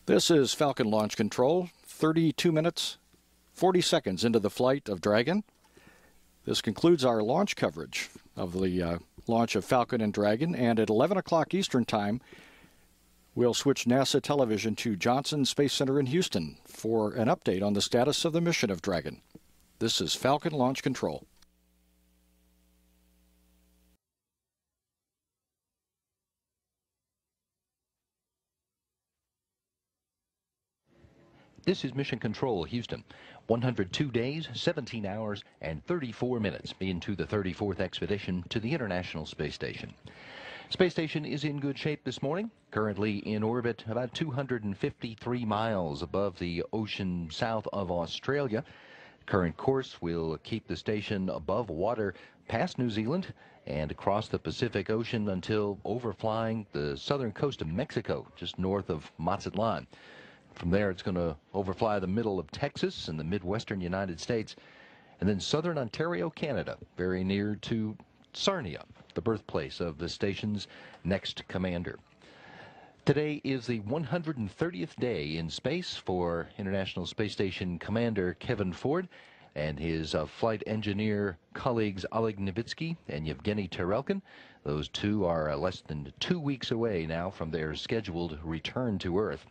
This is Falcon Launch Control, 32 minutes, 40 seconds into the flight of Dragon. This concludes our launch coverage of the launch of Falcon and Dragon, and at 11 o'clock Eastern Time, we'll switch NASA television to Johnson Space Center in Houston for an update on the status of the mission of Dragon. This is Falcon Launch Control. This is Mission Control, Houston. 102 days, 17 hours, and 34 minutes into the 34th expedition to the International Space Station. Space Station is in good shape this morning, currently in orbit about 253 miles above the ocean south of Australia. Current course will keep the station above water past New Zealand and across the Pacific Ocean until overflying the southern coast of Mexico, just north of Mazatlan. From there, it's going to overfly the middle of Texas and the midwestern United States, and then southern Ontario, Canada, very near to Sarnia, the birthplace of the station's next commander. Today is the 130th day in space for International Space Station Commander Kevin Ford and his flight engineer colleagues Oleg Novitsky and Yevgeny Tarelkin. Those two are less than 2 weeks away now from their scheduled return to Earth.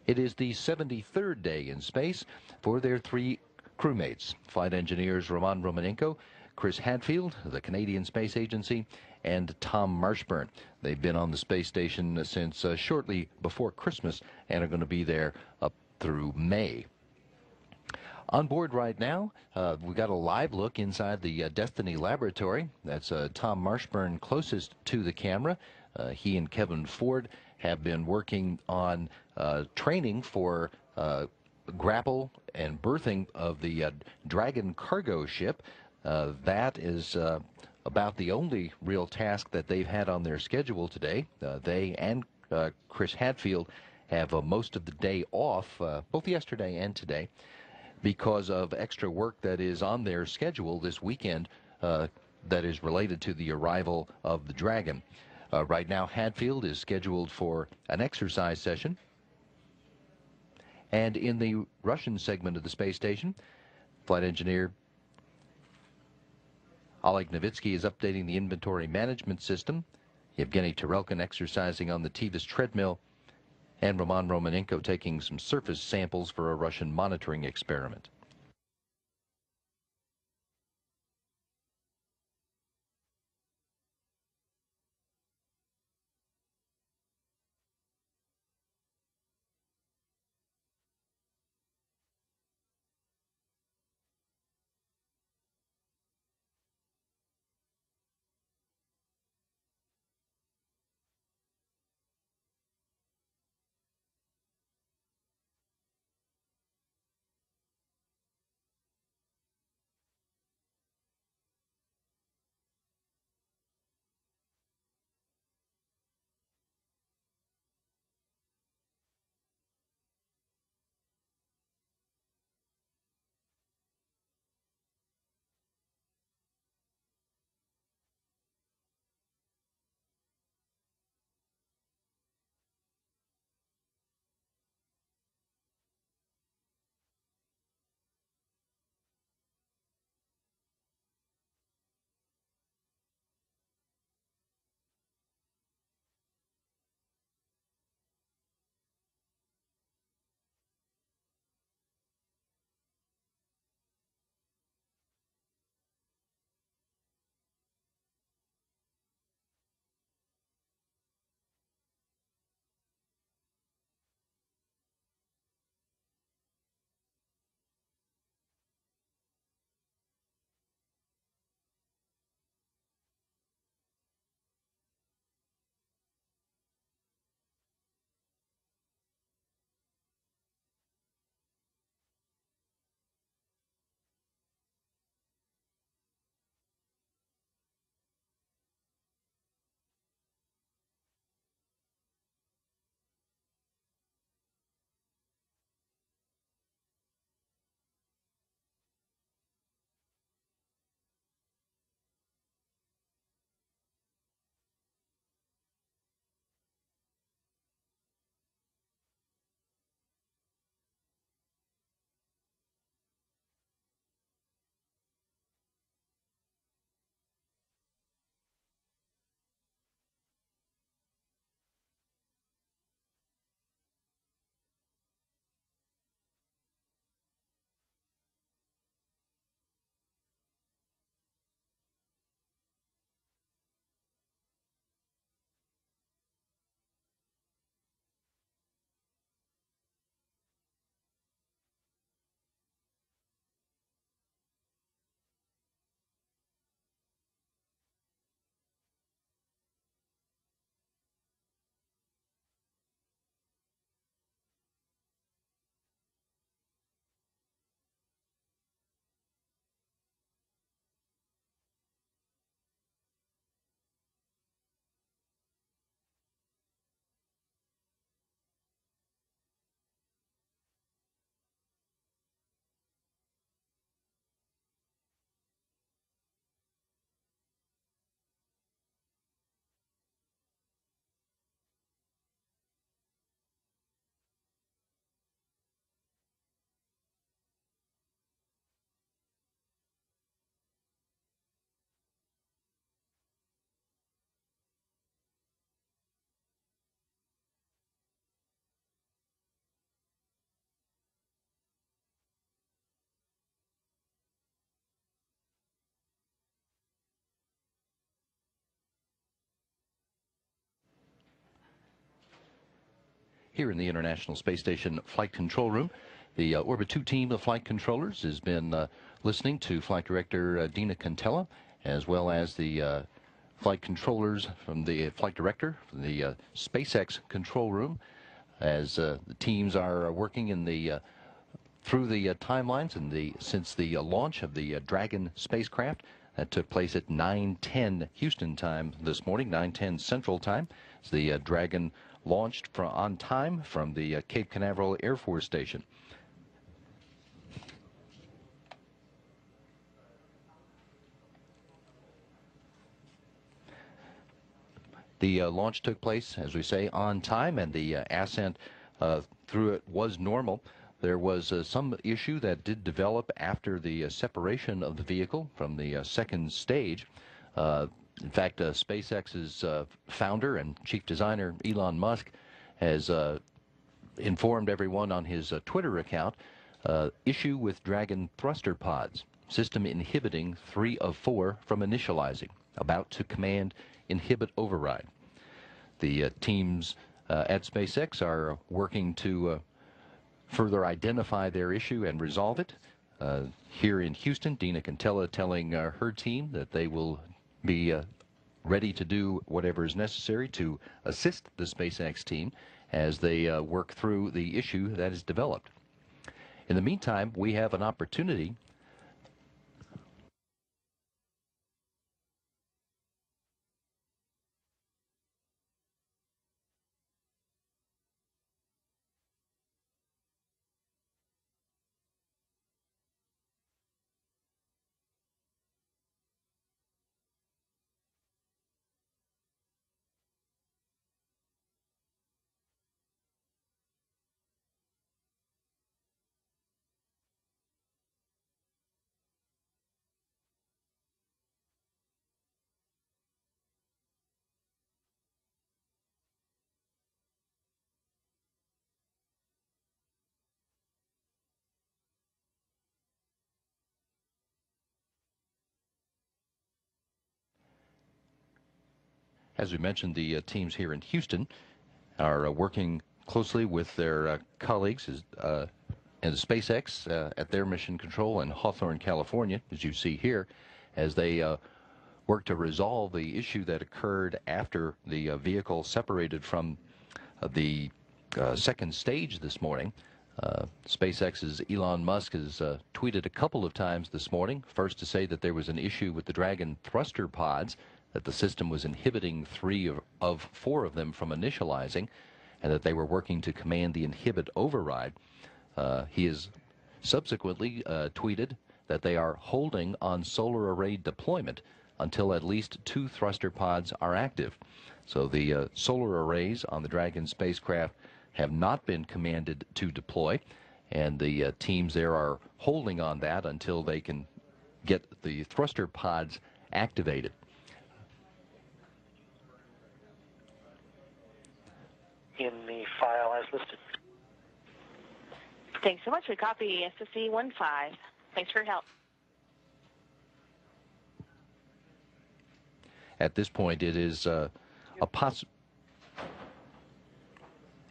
It is the 73rd day in space for their three crewmates, flight engineers Roman Romanenko, Chris Hadfield, the Canadian Space Agency, and Tom Marshburn. They've been on the space station since shortly before Christmas and are going to be there up through May. On board right now, we've got a live look inside the Destiny laboratory. That's Tom Marshburn closest to the camera. He and Kevin Ford have been working on training for grapple and berthing of the Dragon cargo ship. That is about the only real task that they've had on their schedule today. They and Chris Hadfield have most of the day off, both yesterday and today. because of extra work that is on their schedule this weekend that is related to the arrival of the Dragon. Right now, Hadfield is scheduled for an exercise session. And in the Russian segment of the space station, flight engineer Oleg Novitsky is updating the inventory management system. Yevgeny Tarelkin exercising on the Tivas treadmill, and Roman Romanenko taking some surface samples for a Russian monitoring experiment. Here in the International Space Station Flight Control Room, the Orbit 2 team of flight controllers has been listening to Flight Director Dina Cantella, as well as the flight controllers from the Flight Director from the SpaceX Control Room, as the teams are working in the through the timelines and since the launch of the Dragon spacecraft. That took place at 9:10 Houston time this morning, 9:10 Central time. As the Dragon launched on time from the Cape Canaveral Air Force Station. The launch took place, as we say, on time, and the ascent through it was normal. There was some issue that did develop after the separation of the vehicle from the second stage. In fact, SpaceX's founder and chief designer, Elon Musk, has informed everyone on his Twitter account, issue with Dragon thruster pods, system inhibiting 3 of 4 from initializing, about to command inhibit override. The teams at SpaceX are working to further identify their issue and resolve it. Here in Houston, Dina Cantella telling her team that they will be ready to do whatever is necessary to assist the SpaceX team as they work through the issue that is developed. In the meantime, we have an opportunity As we mentioned, the teams here in Houston are working closely with their colleagues and SpaceX at their mission control in Hawthorne, California, as you see here, as they work to resolve the issue that occurred after the vehicle separated from the second stage this morning. SpaceX's Elon Musk has tweeted a couple of times this morning, first to say that there was an issue with the Dragon thruster pods, that the system was inhibiting 3 of 4 of them from initializing, and that they were working to command the inhibit override. He has subsequently tweeted that they are holding on solar array deployment until at least 2 thruster pods are active. So the solar arrays on the Dragon spacecraft have not been commanded to deploy, and the teams there are holding on that until they can get the thruster pods activated. In the file as listed. Thanks so much. We copy SSC 15. Thanks for your help. At this point, it is at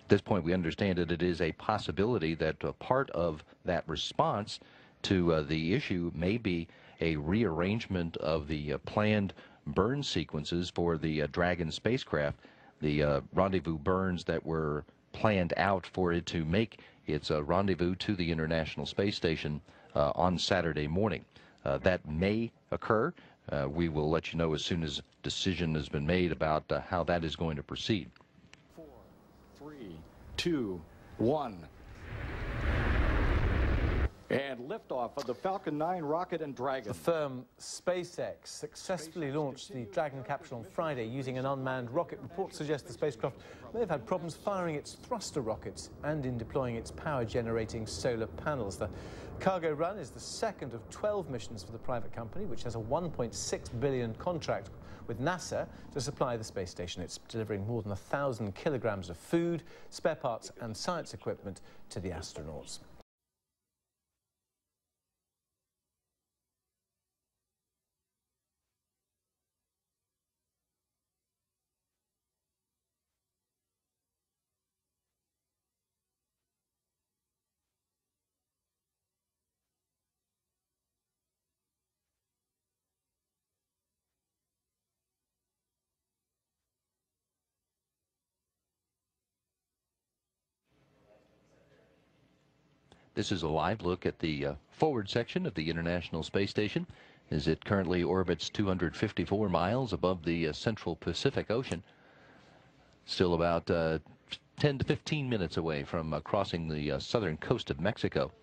this point, we understand that it is a possibility that a part of that response to the issue may be a rearrangement of the planned burn sequences for the Dragon spacecraft. The rendezvous burns that were planned out for it to make its rendezvous to the International Space Station on Saturday morning. That may occur. We will let you know as soon as decision has been made about how that is going to proceed. 4, 3, 2, 1. And liftoff of the Falcon 9 rocket and Dragon. The firm SpaceX successfully launched the Dragon capsule on Friday using an unmanned rocket. Reports suggest the spacecraft may have had problems firing its thruster rockets and in deploying its power-generating solar panels. The cargo run is the second of 12 missions for the private company, which has a $1.6 billion contract with NASA to supply the space station. It's delivering more than 1,000 kilograms of food, spare parts and science equipment to the astronauts. This is a live look at the forward section of the International Space Station as it currently orbits 254 miles above the central Pacific Ocean. Still about 10 to 15 minutes away from crossing the southern coast of Mexico.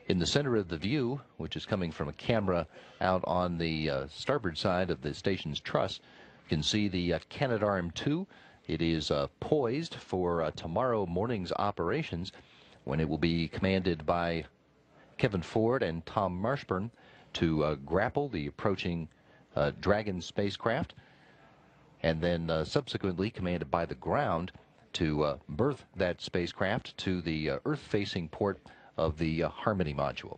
In the center of the view, which is coming from a camera out on the starboard side of the station's truss, You can see the Canadarm2. It is poised for tomorrow morning's operations, when it will be commanded by Kevin Ford and Tom Marshburn to grapple the approaching Dragon spacecraft, and then subsequently commanded by the ground to berth that spacecraft to the Earth-facing port of the Harmony module.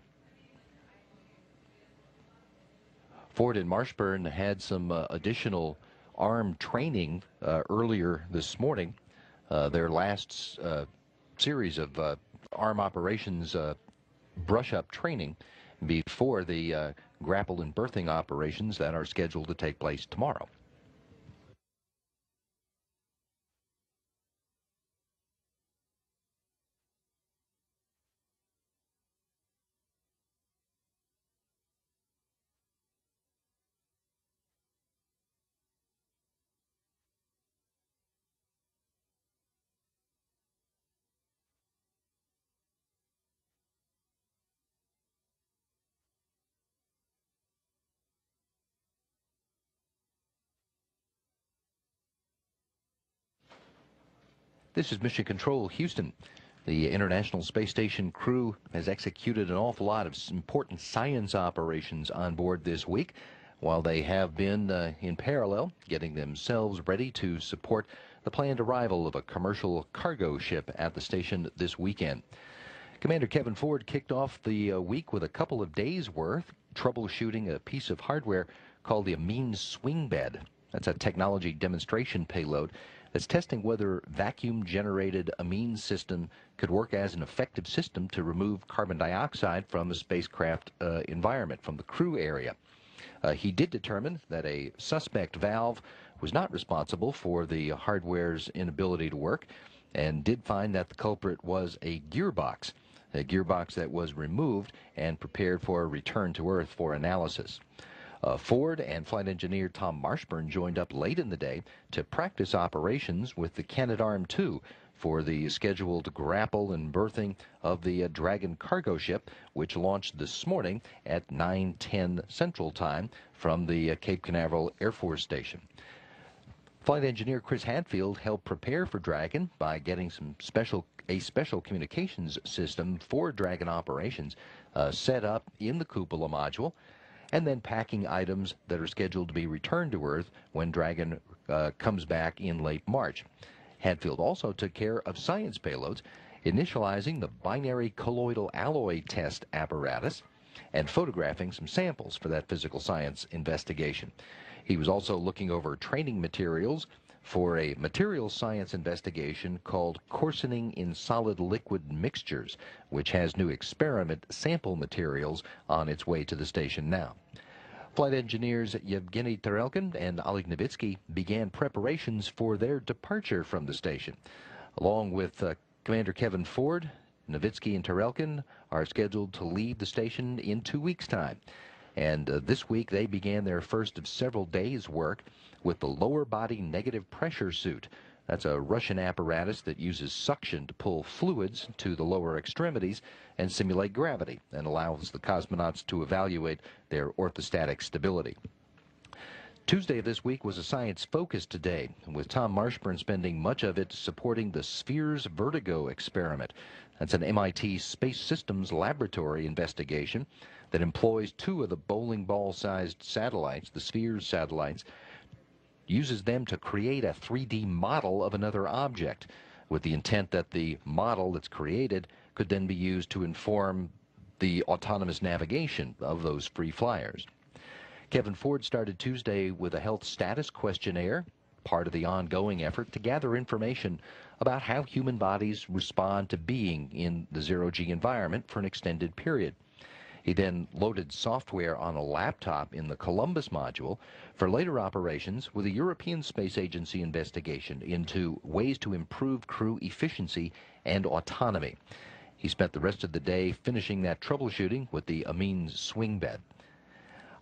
Ford and Marshburn had some additional arm training earlier this morning. Their last series of arm operations brush-up training before the grapple and berthing operations that are scheduled to take place tomorrow. This is Mission Control, Houston. The International Space Station crew has executed an awful lot of important science operations on board this week, while they have been, in parallel, getting themselves ready to support the planned arrival of a commercial cargo ship at the station this weekend. Commander Kevin Ford kicked off the week with a couple of days' worth troubleshooting a piece of hardware called the amine swing bed. That's a technology demonstration payload that's testing whether vacuum-generated amine system could work as an effective system to remove carbon dioxide from a spacecraft environment, from the crew area. He did determine that a suspect valve was not responsible for the hardware's inability to work, and did find that the culprit was a gearbox that was removed and prepared for a return to Earth for analysis. Ford and flight engineer Tom Marshburn joined up late in the day to practice operations with the Canadarm2 for the scheduled grapple and berthing of the Dragon cargo ship, which launched this morning at 9:10 Central Time from the Cape Canaveral Air Force Station. Flight engineer Chris Hadfield helped prepare for Dragon by getting a special communications system for Dragon operations set up in the cupola module, and then packing items that are scheduled to be returned to Earth when Dragon comes back in late March. Hadfield also took care of science payloads, initializing the binary colloidal alloy test apparatus and photographing some samples for that physical science investigation. He was also looking over training materials for a materials science investigation called Coarsening in Solid Liquid Mixtures, which has new experiment sample materials on its way to the station now. Flight engineers Yevgeny Tarelkin and Oleg Novitsky began preparations for their departure from the station. Along with Commander Kevin Ford, Novitsky and Tarelkin are scheduled to leave the station in 2 weeks' time. And this week they began their first of several days' work with the lower body negative pressure suit. That's a Russian apparatus that uses suction to pull fluids to the lower extremities and simulate gravity, and allows the cosmonauts to evaluate their orthostatic stability. Tuesday of this week was a science-focused day, with Tom Marshburn spending much of it supporting the Spheres Vertigo experiment. That's an MIT Space Systems Laboratory investigation that employs two of the bowling ball-sized satellites, the Spheres satellites, uses them to create a 3D model of another object, with the intent that the model that's created could then be used to inform the autonomous navigation of those free flyers. Kevin Ford started Tuesday with a health status questionnaire, part of the ongoing effort to gather information about how human bodies respond to being in the zero-G environment for an extended period. He then loaded software on a laptop in the Columbus module for later operations with a European Space Agency investigation into ways to improve crew efficiency and autonomy. He spent the rest of the day finishing that troubleshooting with the amine swing bed.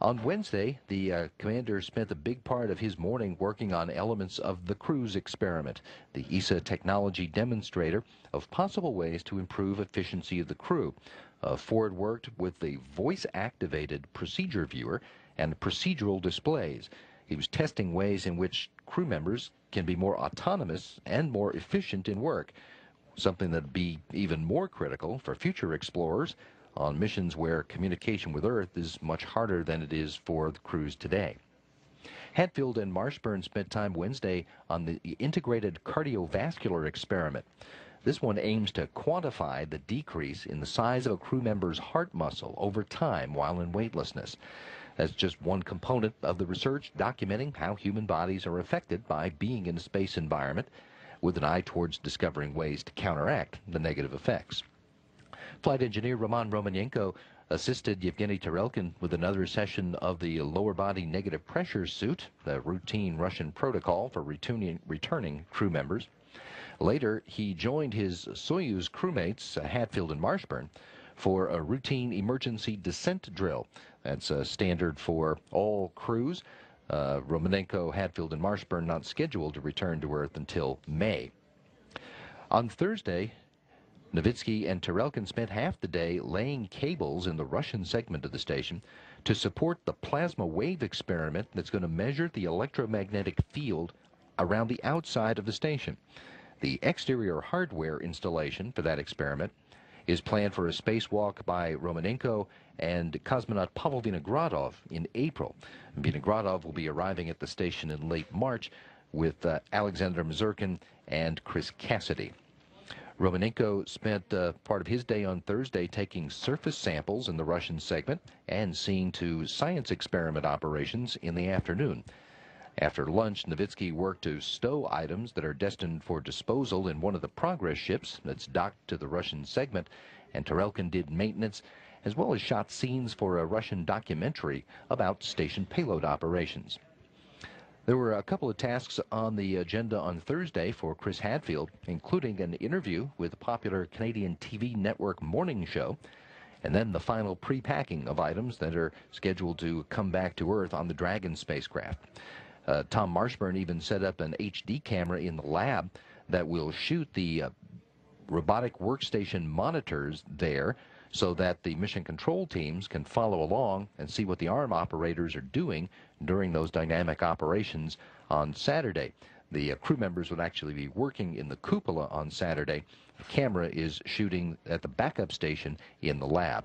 On Wednesday, the commander spent a big part of his morning working on elements of the cruise experiment, the ESA technology demonstrator of possible ways to improve efficiency of the crew. Ford worked with the voice-activated procedure viewer and procedural displays. He was testing ways in which crew members can be more autonomous and more efficient in work, something that would be even more critical for future explorers on missions where communication with Earth is much harder than it is for the crews today. Hatfield and Marshburn spent time Wednesday on the integrated cardiovascular experiment. This one aims to quantify the decrease in the size of a crew member's heart muscle over time while in weightlessness. That's just one component of the research documenting how human bodies are affected by being in a space environment, with an eye towards discovering ways to counteract the negative effects. Flight engineer Roman Romanenko assisted Yevgeny Tarelkin with another session of the lower body negative pressure suit, the routine Russian protocol for returning crew members. Later, he joined his Soyuz crewmates, Hatfield and Marshburn, for a routine emergency descent drill. That's a standard for all crews. Romanenko, Hatfield, and Marshburn not scheduled to return to Earth until May. On Thursday, Novitsky and Tarelkin spent half the day laying cables in the Russian segment of the station to support the plasma wave experiment that's going to measure the electromagnetic field around the outside of the station. The exterior hardware installation for that experiment is planned for a spacewalk by Romanenko and cosmonaut Pavel Vinogradov in April. Vinogradov will be arriving at the station in late March with Alexander Mazurkin and Chris Cassidy. Romanenko spent part of his day on Thursday taking surface samples in the Russian segment and seeing to science experiment operations in the afternoon. After lunch, Novitsky worked to stow items that are destined for disposal in one of the Progress ships that's docked to the Russian segment, and Tarelkin did maintenance as well as shot scenes for a Russian documentary about station payload operations. There were a couple of tasks on the agenda on Thursday for Chris Hadfield, including an interview with the popular Canadian TV network morning show, and then the final pre-packing of items that are scheduled to come back to Earth on the Dragon spacecraft. Tom Marshburn even set up an HD camera in the lab that will shoot the robotic workstation monitors there so that the mission control teams can follow along and see what the arm operators are doing during those dynamic operations on Saturday. The crew members would actually be working in the cupola on Saturday. The camera is shooting at the backup station in the lab.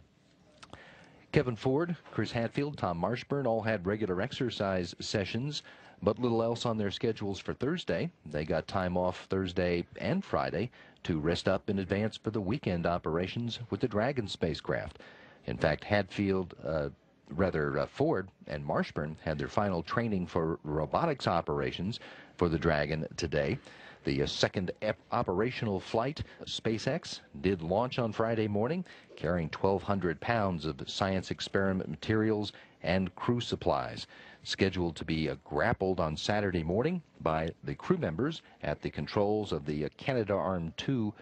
Kevin Ford, Chris Hadfield, Tom Marshburn all had regular exercise sessions, but little else on their schedules for Thursday. They got time off Thursday and Friday to rest up in advance for the weekend operations with the Dragon spacecraft. In fact, Ford and Marshburn had their final training for robotics operations for the Dragon today. The second operational flight, SpaceX, did launch on Friday morning, carrying 1,200 pounds of science experiment materials and crew supplies. Scheduled to be grappled on Saturday morning by the crew members at the controls of the Canadarm2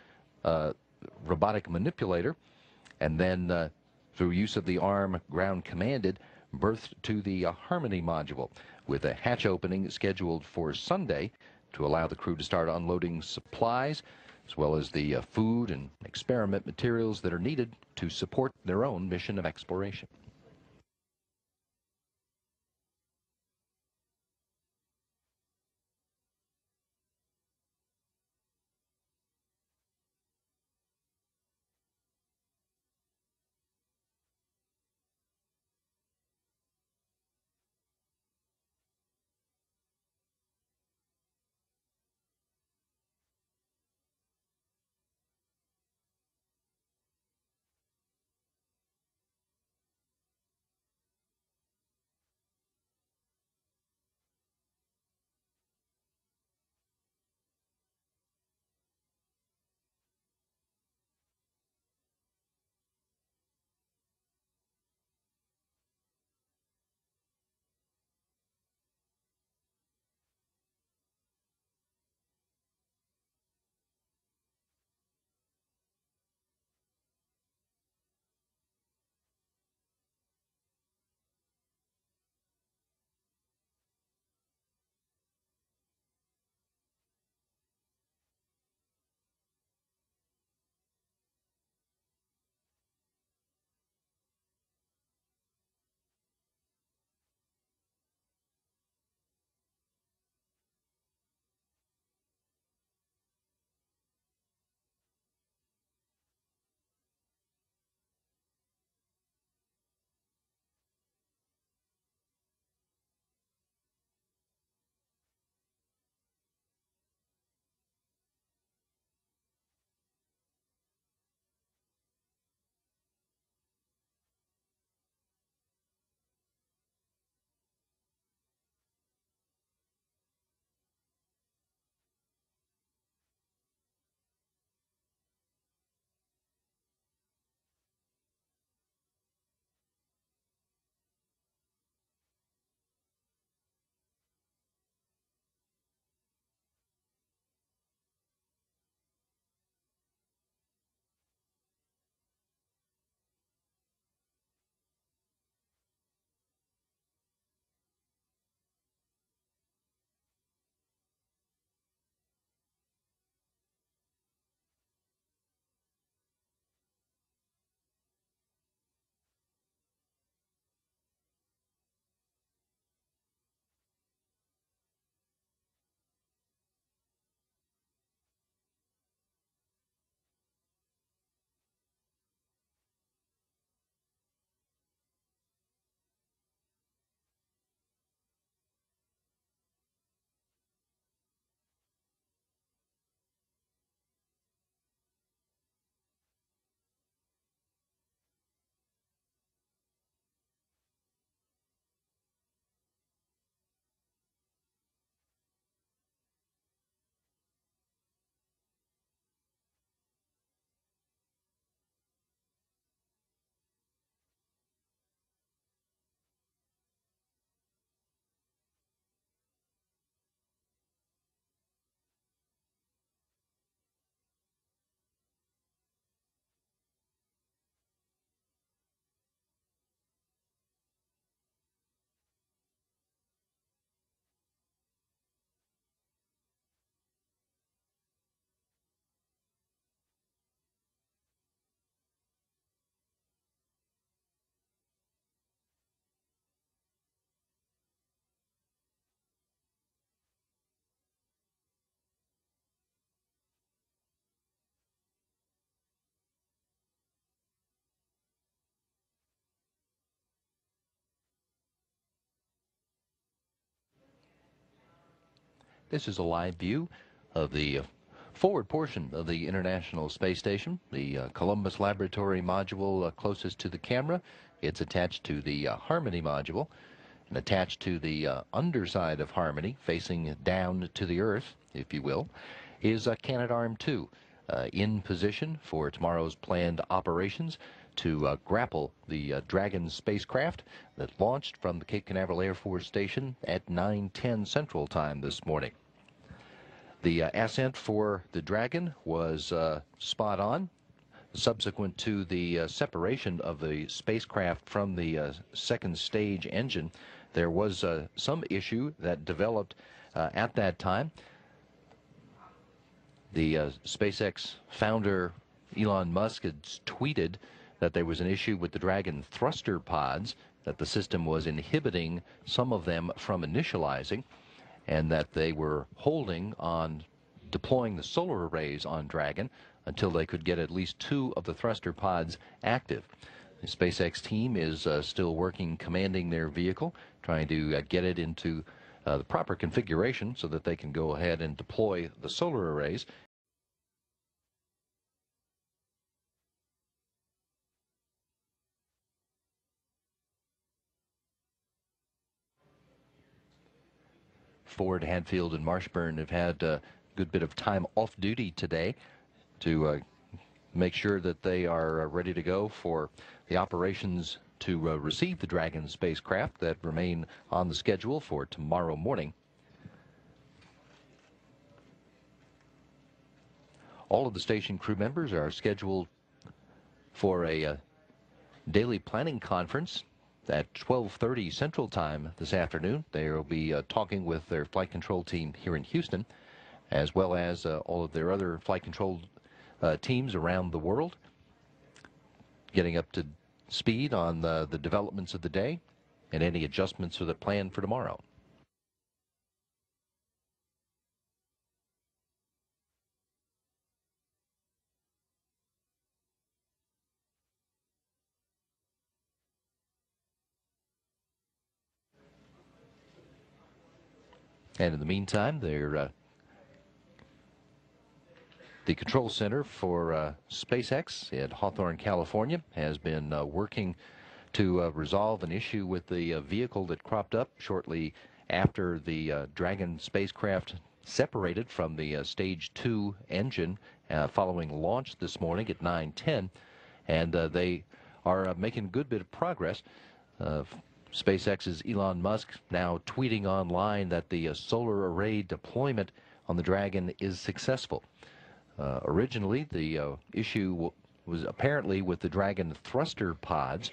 robotic manipulator, and then through use of the arm ground commanded, berthed to the Harmony module, with a hatch opening scheduled for Sunday to allow the crew to start unloading supplies, as well as the food and experiment materials that are needed to support their own mission of exploration. This is a live view of the forward portion of the International Space Station, the Columbus Laboratory module closest to the camera. It's attached to the Harmony module, and attached to the underside of Harmony, facing down to the Earth, if you will, is Canadarm2, in position for tomorrow's planned operations to grapple the Dragon spacecraft that launched from the Cape Canaveral Air Force Station at 9:10 Central Time this morning. The ascent for the Dragon was spot on. Subsequent to the separation of the spacecraft from the second stage engine, there was some issue that developed at that time. The SpaceX founder Elon Musk had tweeted that there was an issue with the Dragon thruster pods, that the system was inhibiting some of them from initializing, and that they were holding on deploying the solar arrays on Dragon until they could get at least 2 of the thruster pods active. The SpaceX team is still working, commanding their vehicle, trying to get it into the proper configuration so that they can go ahead and deploy the solar arrays. Ford, Hadfield, and Marshburn have had a good bit of time off duty today to make sure that they are ready to go for the operations to receive the Dragon spacecraft that remain on the schedule for tomorrow morning. All of the station crew members are scheduled for a daily planning conference at 12:30 Central Time this afternoon. They will be talking with their flight control team here in Houston, as well as all of their other flight control teams around the world, getting up to speed on the developments of the day and any adjustments for the plan for tomorrow. And in the meantime, the control center for SpaceX at Hawthorne, California, has been working to resolve an issue with the vehicle that cropped up shortly after the Dragon spacecraft separated from the Stage 2 engine following launch this morning at 9:10, and they are making a good bit of progress. SpaceX's Elon Musk now tweeting online that the solar array deployment on the Dragon is successful. Originally, the issue was apparently with the Dragon thruster pods,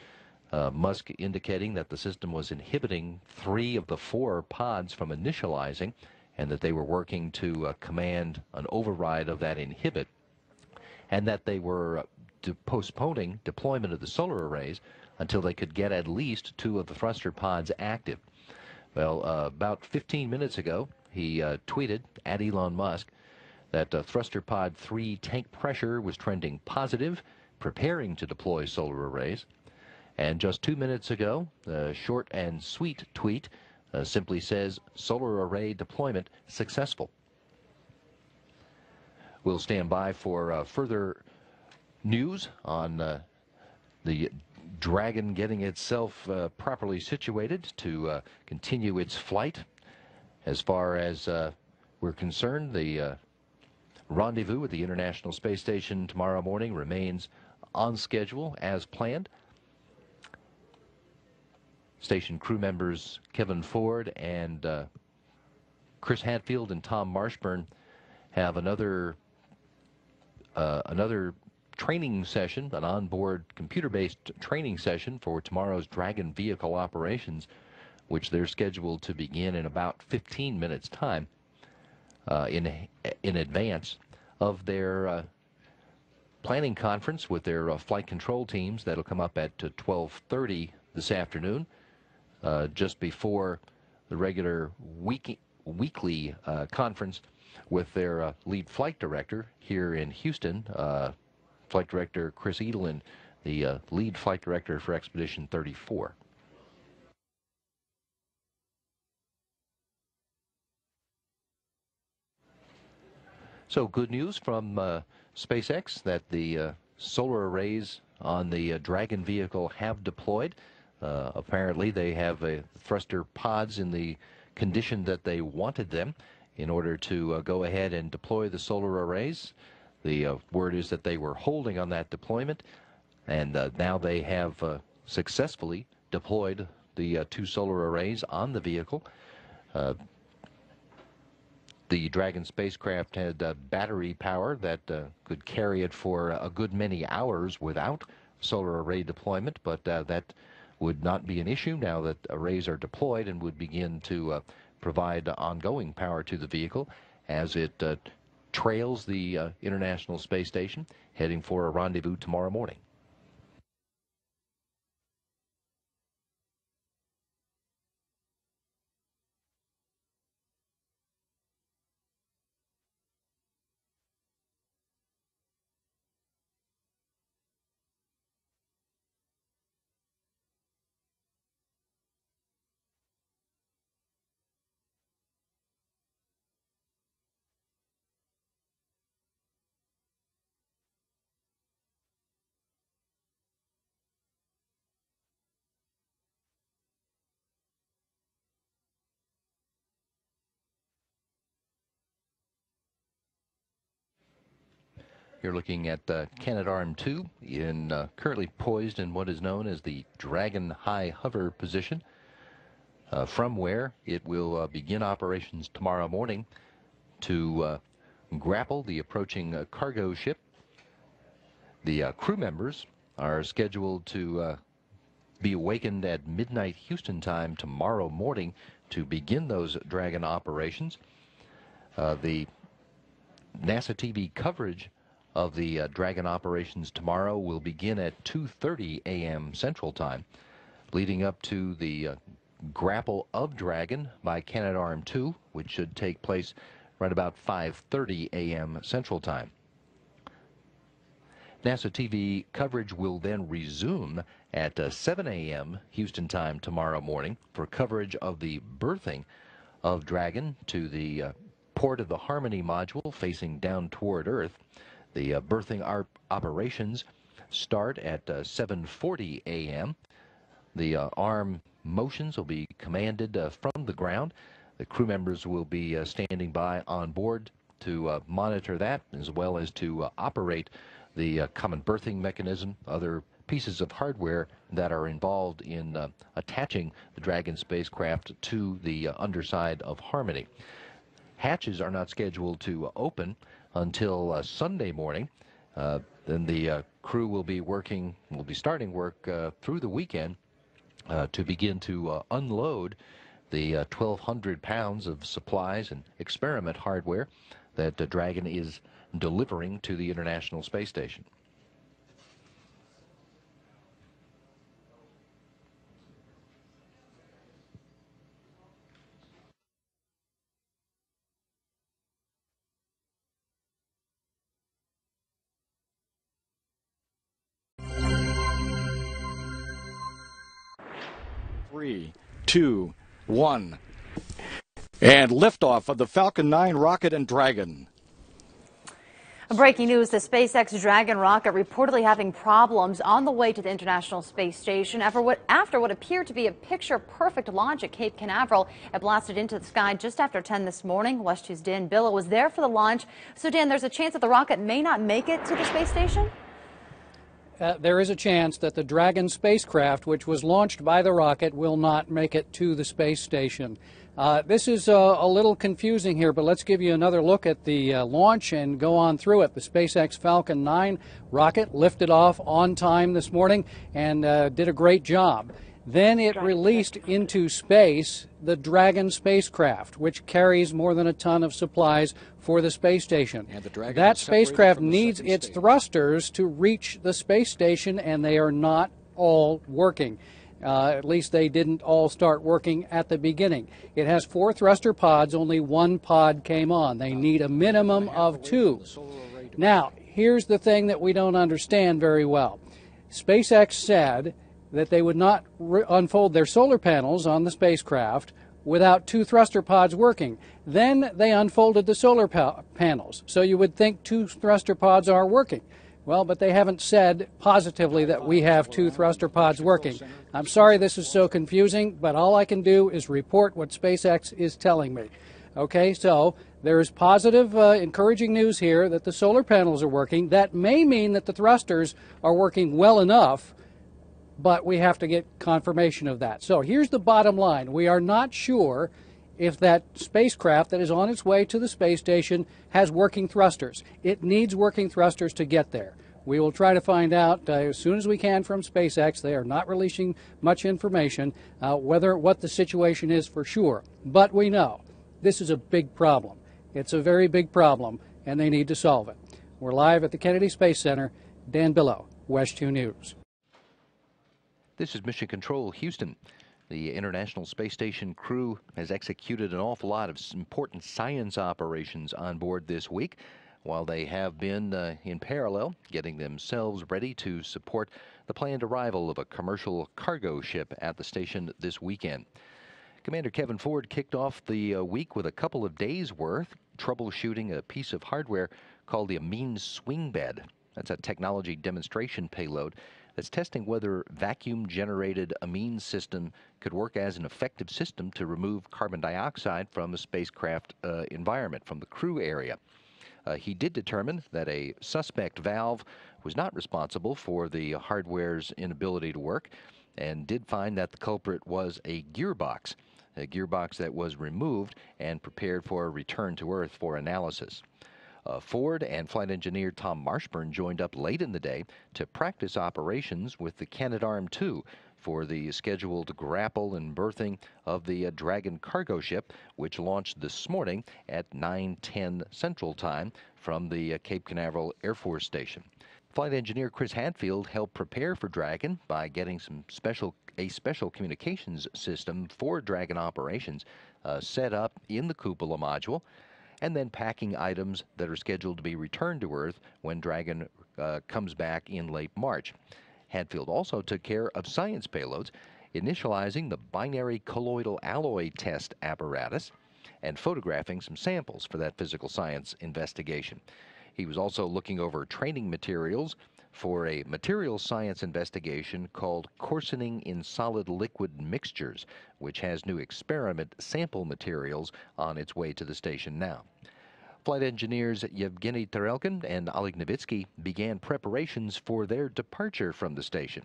Musk indicating that the system was inhibiting 3 of the 4 pods from initializing, and that they were working to command an override of that inhibit, and that they were postponing deployment of the solar arrays until they could get at least 2 of the thruster pods active. Well, about 15 minutes ago, he tweeted at Elon Musk that thruster pod 3 tank pressure was trending positive, preparing to deploy solar arrays. And just 2 minutes ago, the short and sweet tweet simply says, solar array deployment successful. We'll stand by for further news on the Dragon getting itself properly situated to continue its flight. As far as we're concerned, the rendezvous at the International Space Station tomorrow morning remains on schedule as planned. Station crew members Kevin Ford and Chris Hadfield and Tom Marshburn have another training session, an onboard computer-based training session for tomorrow's Dragon vehicle operations, which they're scheduled to begin in about 15 minutes' time in advance of their planning conference with their flight control teams that'll come up at 12:30 this afternoon, just before the regular weekly conference with their lead flight director here in Houston, Flight Director Chris Edelin, the lead flight director for Expedition 34. So good news from SpaceX that the solar arrays on the Dragon vehicle have deployed. Apparently they have thruster pods in the condition that they wanted them in order to go ahead and deploy the solar arrays. The word is that they were holding on that deployment, and now they have successfully deployed the 2 solar arrays on the vehicle. The Dragon spacecraft had battery power that could carry it for a good many hours without solar array deployment, but that would not be an issue now that arrays are deployed and would begin to provide ongoing power to the vehicle as it trails the International Space Station, heading for a rendezvous tomorrow morning. You're looking at Canadarm2 currently poised in what is known as the Dragon High Hover position, from where it will begin operations tomorrow morning to grapple the approaching cargo ship. The crew members are scheduled to be awakened at midnight Houston time tomorrow morning to begin those Dragon operations. The NASA TV coverage of the Dragon operations tomorrow will begin at 2:30 a.m. Central Time, leading up to the grapple of Dragon by Canadarm2, which should take place right about 5:30 a.m. Central Time. NASA TV coverage will then resume at 7 a.m. Houston time tomorrow morning for coverage of the berthing of Dragon to the port of the Harmony module facing down toward Earth. The berthing operations start at 7:40 a.m. The arm motions will be commanded from the ground. The crew members will be standing by on board to monitor that, as well as to operate the common berthing mechanism, other pieces of hardware that are involved in attaching the Dragon spacecraft to the underside of Harmony. Hatches are not scheduled to open until Sunday morning. Then the crew will be starting work through the weekend to begin to unload the 1,200 pounds of supplies and experiment hardware that Dragon is delivering to the International Space Station. Three, two, one, and liftoff of the Falcon 9 rocket and Dragon. Breaking news, the SpaceX Dragon rocket reportedly having problems on the way to the International Space Station after what appeared to be a picture-perfect launch at Cape Canaveral. It blasted into the sky just after 10 this morning. West 2's Dan Billow was there for the launch. So, Dan, there's a chance that the rocket may not make it to the space station? There is a chance that the Dragon spacecraft, which was launched by the rocket, will not make it to the space station. This is a little confusing here, but let's give you another look at the launch and go on through it. The SpaceX Falcon 9 rocket lifted off on time this morning and did a great job. Then it released into space the Dragon spacecraft, which carries more than a ton of supplies for the space station. That spacecraft needs its thrusters to reach the space station, and they are not all working. At least they didn't all start working at the beginning. It has 4 thruster pods. Only 1 pod came on. They need a minimum of 2. Now, here's the thing that we don't understand very well. SpaceX said that they would not unfold their solar panels on the spacecraft without 2 thruster pods working. Then they unfolded the solar panels, so you would think 2 thruster pods are working. Well, but they haven't said positively that we have 2 thruster pods working. I'm sorry this is so confusing, but all I can do is report what SpaceX is telling me. Okay, so there is positive, encouraging news here that the solar panels are working. That may mean that the thrusters are working well enough, but we have to get confirmation of that. So here's the bottom line. We are not sure if that spacecraft that is on its way to the space station has working thrusters. It needs working thrusters to get there. We will try to find out as soon as we can from SpaceX. They are not releasing much information what the situation is for sure. But we know this is a big problem. It's a very big problem, and they need to solve it. We're live at the Kennedy Space Center. Dan Billow, West 2 News. This is Mission Control, Houston. The International Space Station crew has executed an awful lot of important science operations on board this week, while they have been, in parallel, getting themselves ready to support the planned arrival of a commercial cargo ship at the station this weekend. Commander Kevin Ford kicked off the week with a couple of days' worth troubleshooting a piece of hardware called the amine swing bed. That's a technology demonstration payload that's testing whether vacuum-generated amine system could work as an effective system to remove carbon dioxide from a spacecraft environment, from the crew area. He did determine that a suspect valve was not responsible for the hardware's inability to work, and did find that the culprit was a gearbox that was removed and prepared for a return to Earth for analysis. Ford and flight engineer Tom Marshburn joined up late in the day to practice operations with the Canadarm2 for the scheduled grapple and berthing of the Dragon cargo ship, which launched this morning at 9:10 Central Time from the Cape Canaveral Air Force Station. Flight engineer Chris Hadfield helped prepare for Dragon by getting a special communications system for Dragon operations set up in the cupola module, and then packing items that are scheduled to be returned to Earth when Dragon comes back in late March. Hadfield also took care of science payloads, initializing the binary colloidal alloy test apparatus and photographing some samples for that physical science investigation. He was also looking over training materials for a materials science investigation called Coarsening in Solid Liquid Mixtures, which has new experiment sample materials on its way to the station now. Flight engineers Yevgeny Tarelkin and Oleg Novitsky began preparations for their departure from the station.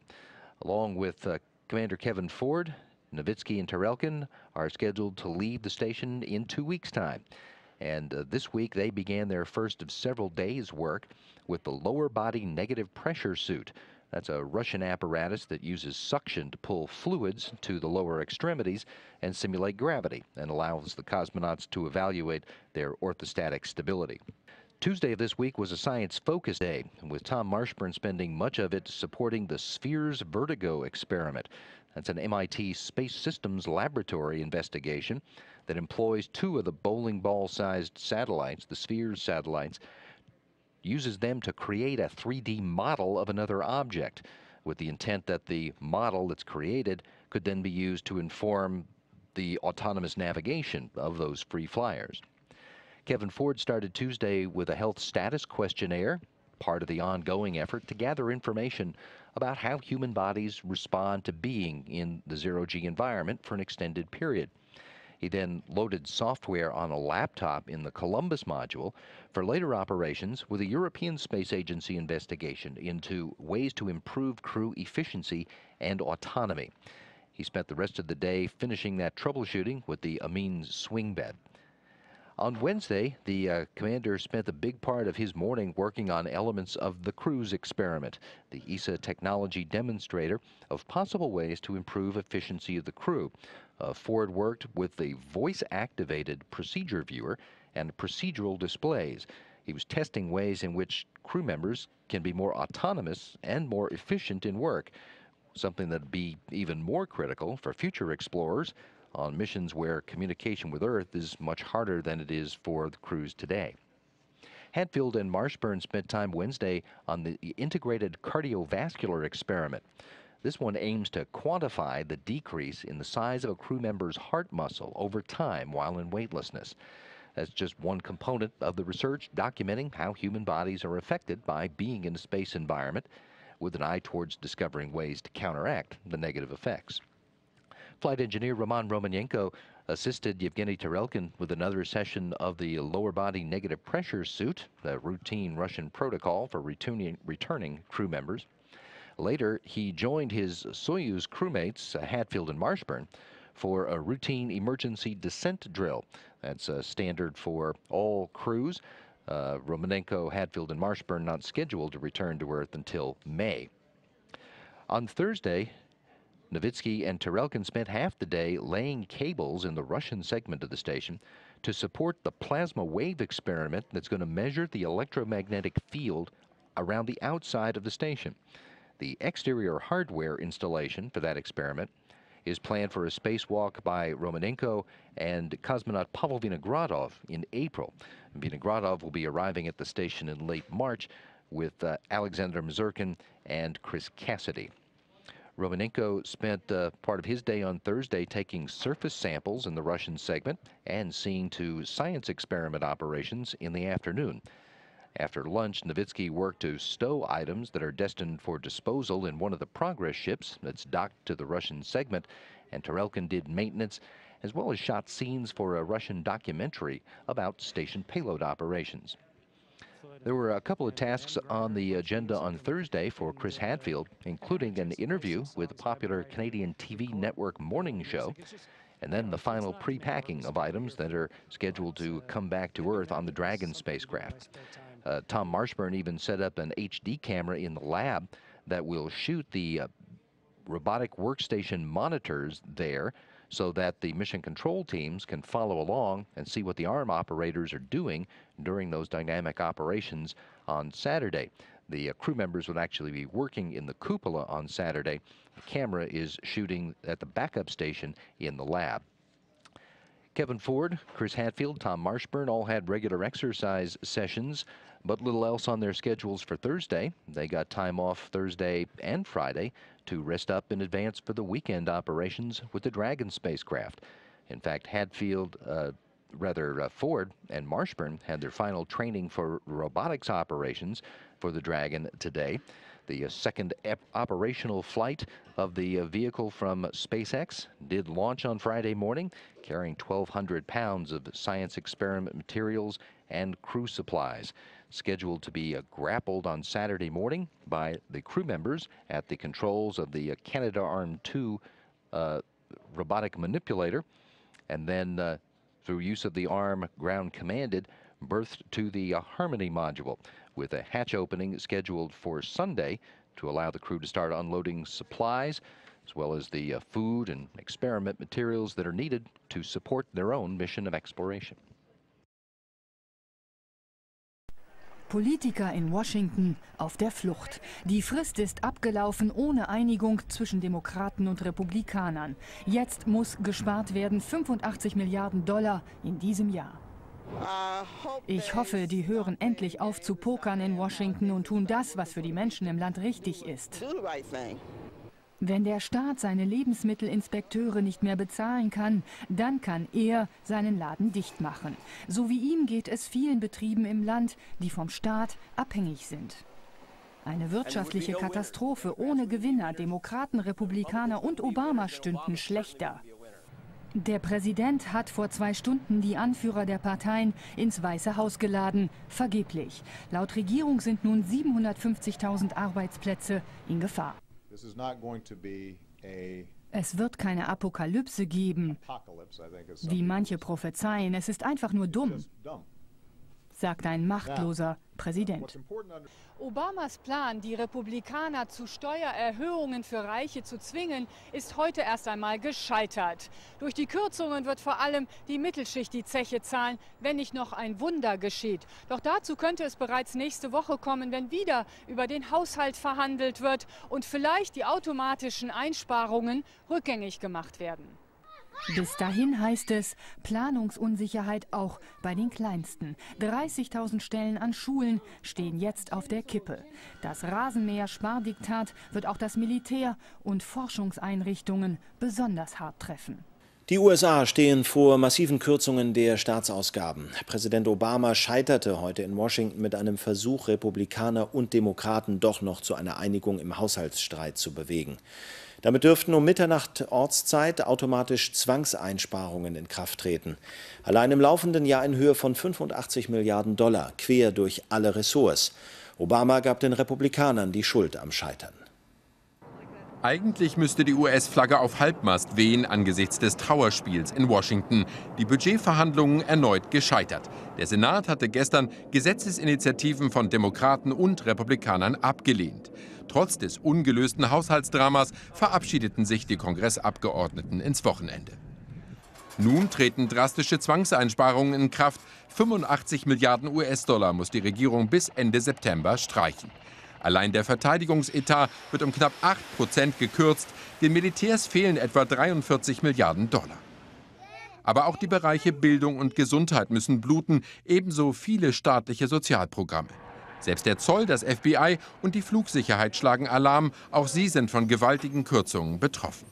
Along with Commander Kevin Ford, Novitsky and Tarelkin are scheduled to leave the station in 2 weeks' time. And this week they began their first of several days' work with the lower body negative pressure suit. That's a Russian apparatus that uses suction to pull fluids to the lower extremities and simulate gravity, and allows the cosmonauts to evaluate their orthostatic stability. Tuesday of this week was a science-focused day, with Tom Marshburn spending much of it supporting the Spheres Vertigo experiment. That's an MIT Space Systems Laboratory investigation that employs 2 of the bowling ball-sized satellites, the Spheres satellites, uses them to create a 3D model of another object, with the intent that the model that's created could then be used to inform the autonomous navigation of those free flyers. Kevin Ford started Tuesday with a health status questionnaire, part of the ongoing effort to gather information about how human bodies respond to being in the zero-G environment for an extended period. He then loaded software on a laptop in the Columbus module for later operations with a European Space Agency investigation into ways to improve crew efficiency and autonomy. He spent the rest of the day finishing that troubleshooting with the amine swing bed. On Wednesday, the commander spent a big part of his morning working on elements of the cruise experiment, the ESA technology demonstrator of possible ways to improve efficiency of the crew. Ford worked with the voice-activated procedure viewer and procedural displays. He was testing ways in which crew members can be more autonomous and more efficient in work, something that would be even more critical for future explorers on missions where communication with Earth is much harder than it is for the crews today. Hadfield and Marshburn spent time Wednesday on the integrated cardiovascular experiment. This one aims to quantify the decrease in the size of a crew member's heart muscle over time while in weightlessness. That's just one component of the research documenting how human bodies are affected by being in a space environment, with an eye towards discovering ways to counteract the negative effects. Flight engineer Roman Romanenko assisted Yevgeny Tarelkin with another session of the lower body negative pressure suit, the routine Russian protocol for returning crew members. Later, he joined his Soyuz crewmates, Hadfield and Marshburn, for a routine emergency descent drill. That's standard for all crews. Romanenko, Hadfield, and Marshburn not scheduled to return to Earth until May. On Thursday, Novitsky and Tarelkin spent half the day laying cables in the Russian segment of the station to support the plasma wave experiment that's going to measure the electromagnetic field around the outside of the station. The exterior hardware installation for that experiment is planned for a spacewalk by Romanenko and cosmonaut Pavel Vinogradov in April. Vinogradov will be arriving at the station in late March with Alexander Mazurkin and Chris Cassidy. Romanenko spent part of his day on Thursday taking surface samples in the Russian segment and seeing to science experiment operations in the afternoon. After lunch, Novitsky worked to stow items that are destined for disposal in one of the Progress ships that's docked to the Russian segment, and Tarelkin did maintenance as well as shot scenes for a Russian documentary about station payload operations. There were a couple of tasks on the agenda on Thursday for Chris Hadfield, including an interview with the popular Canadian TV network morning show, and then the final pre-packing of items that are scheduled to come back to Earth on the Dragon spacecraft. Tom Marshburn even set up an HD camera in the lab that will shoot the robotic workstation monitors there so that the mission control teams can follow along and see what the arm operators are doing during those dynamic operations on Saturday. The crew members would actually be working in the cupola on Saturday. The camera is shooting at the backup station in the lab. Kevin Ford, Chris Hadfield, Tom Marshburn all had regular exercise sessions, but little else on their schedules for Thursday. They got time off Thursday and Friday to rest up in advance for the weekend operations with the Dragon spacecraft. In fact, Ford and Marshburn had their final training for robotics operations for the Dragon today. The second operational flight of the vehicle from SpaceX did launch on Friday morning, carrying 1,200 pounds of science experiment materials and crew supplies. Scheduled to be grappled on Saturday morning by the crew members at the controls of the Canadarm2 robotic manipulator, and then through use of the arm ground commanded, berthed to the Harmony module, with a hatch opening scheduled for Sunday to allow the crew to start unloading supplies, as well as the food and experiment materials that are needed to support their own mission of exploration. Politiker in Washington auf der Flucht. Die Frist ist abgelaufen ohne Einigung zwischen Demokraten und Republikanern. Jetzt muss gespart werden, 85 Milliarden $ in diesem Jahr. Ich hoffe, die hören endlich auf zu pokern in Washington und tun das, was für die Menschen im Land richtig ist. Wenn der Staat seine Lebensmittelinspekteure nicht mehr bezahlen kann, dann kann er seinen Laden dicht machen. So wie ihm geht es vielen Betrieben im Land, die vom Staat abhängig sind. Eine wirtschaftliche Katastrophe ohne Gewinner, Demokraten, Republikaner und Obama stünden schlechter. Der Präsident hat vor 2 Stunden die Anführer der Parteien ins Weiße Haus geladen. Vergeblich. Laut Regierung sind nun 750.000 Arbeitsplätze in Gefahr. Es wird keine Apokalypse geben, wie manche prophezeien. Es ist einfach nur dumm, sagt ein machtloser Präsident. Obamas Plan, die Republikaner zu Steuererhöhungen für Reiche zu zwingen, ist heute erst einmal gescheitert. Durch die Kürzungen wird vor allem die Mittelschicht die Zeche zahlen, wenn nicht noch ein Wunder geschieht. Doch dazu könnte es bereits nächste Woche kommen, wenn wieder über den Haushalt verhandelt wird und vielleicht die automatischen Einsparungen rückgängig gemacht werden. Bis dahin heißt es Planungsunsicherheit auch bei den Kleinsten. 30.000 Stellen an Schulen stehen jetzt auf der Kippe. Das Rasenmäher-Spardiktat wird auch das Militär und Forschungseinrichtungen besonders hart treffen. Die USA stehen vor massiven Kürzungen der Staatsausgaben. Präsident Obama scheiterte heute in Washington mit einem Versuch, Republikaner und Demokraten doch noch zu einer Einigung im Haushaltsstreit zu bewegen. Damit dürften um Mitternacht Ortszeit automatisch Zwangseinsparungen in Kraft treten. Allein im laufenden Jahr in Höhe von 85 Milliarden $, quer durch alle Ressorts. Obama gab den Republikanern die Schuld am Scheitern. Eigentlich müsste die US-Flagge auf Halbmast wehen angesichts des Trauerspiels in Washington. Die Budgetverhandlungen erneut gescheitert. Der Senat hatte gestern Gesetzesinitiativen von Demokraten und Republikanern abgelehnt. Trotz des ungelösten Haushaltsdramas verabschiedeten sich die Kongressabgeordneten ins Wochenende. Nun treten drastische Zwangseinsparungen in Kraft. 85 Milliarden US-Dollar muss die Regierung bis Ende September streichen. Allein der Verteidigungsetat wird um knapp 8% gekürzt. Den Militärs fehlen etwa 43 Milliarden $. Aber auch die Bereiche Bildung und Gesundheit müssen bluten, ebenso viele staatliche Sozialprogramme. Selbst der Zoll, das FBI und die Flugsicherheit schlagen Alarm. Auch sie sind von gewaltigen Kürzungen betroffen.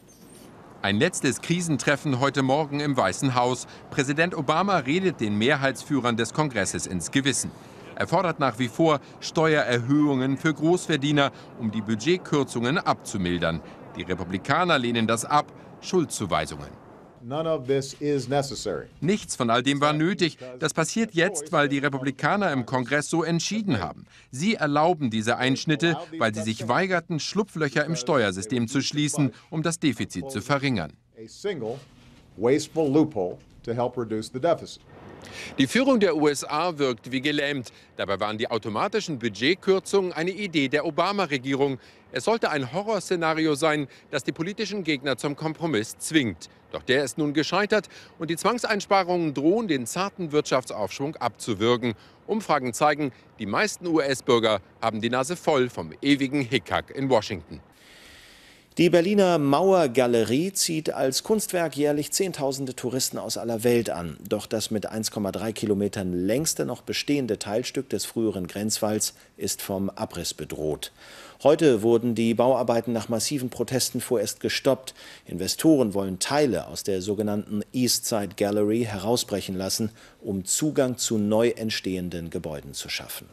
Ein letztes Krisentreffen heute Morgen im Weißen Haus. Präsident Obama redet den Mehrheitsführern des Kongresses ins Gewissen. Er fordert nach wie vor Steuererhöhungen für Großverdiener, um die Budgetkürzungen abzumildern. Die Republikaner lehnen das ab, Schuldzuweisungen. Nichts von all dem war nötig. Das passiert jetzt, weil die Republikaner im Kongress so entschieden haben. Sie erlauben diese Einschnitte, weil sie sich weigerten, Schlupflöcher im Steuersystem zu schließen, um das Defizit zu verringern. Die Führung der USA wirkt wie gelähmt. Dabei waren die automatischen Budgetkürzungen eine Idee der Obama-Regierung. Es sollte ein Horrorszenario sein, das die politischen Gegner zum Kompromiss zwingt. Doch der ist nun gescheitert und die Zwangseinsparungen drohen, den zarten Wirtschaftsaufschwung abzuwürgen. Umfragen zeigen, die meisten US-Bürger haben die Nase voll vom ewigen Hickhack in Washington. Die Berliner Mauergalerie zieht als Kunstwerk jährlich Zehntausende Touristen aus aller Welt an. Doch das mit 1,3 Kilometern längste noch bestehende Teilstück des früheren Grenzwalls ist vom Abriss bedroht. Heute wurden die Bauarbeiten nach massiven Protesten vorerst gestoppt. Investoren wollen Teile aus der sogenannten East Side Gallery herausbrechen lassen, um Zugang zu neu entstehenden Gebäuden zu schaffen.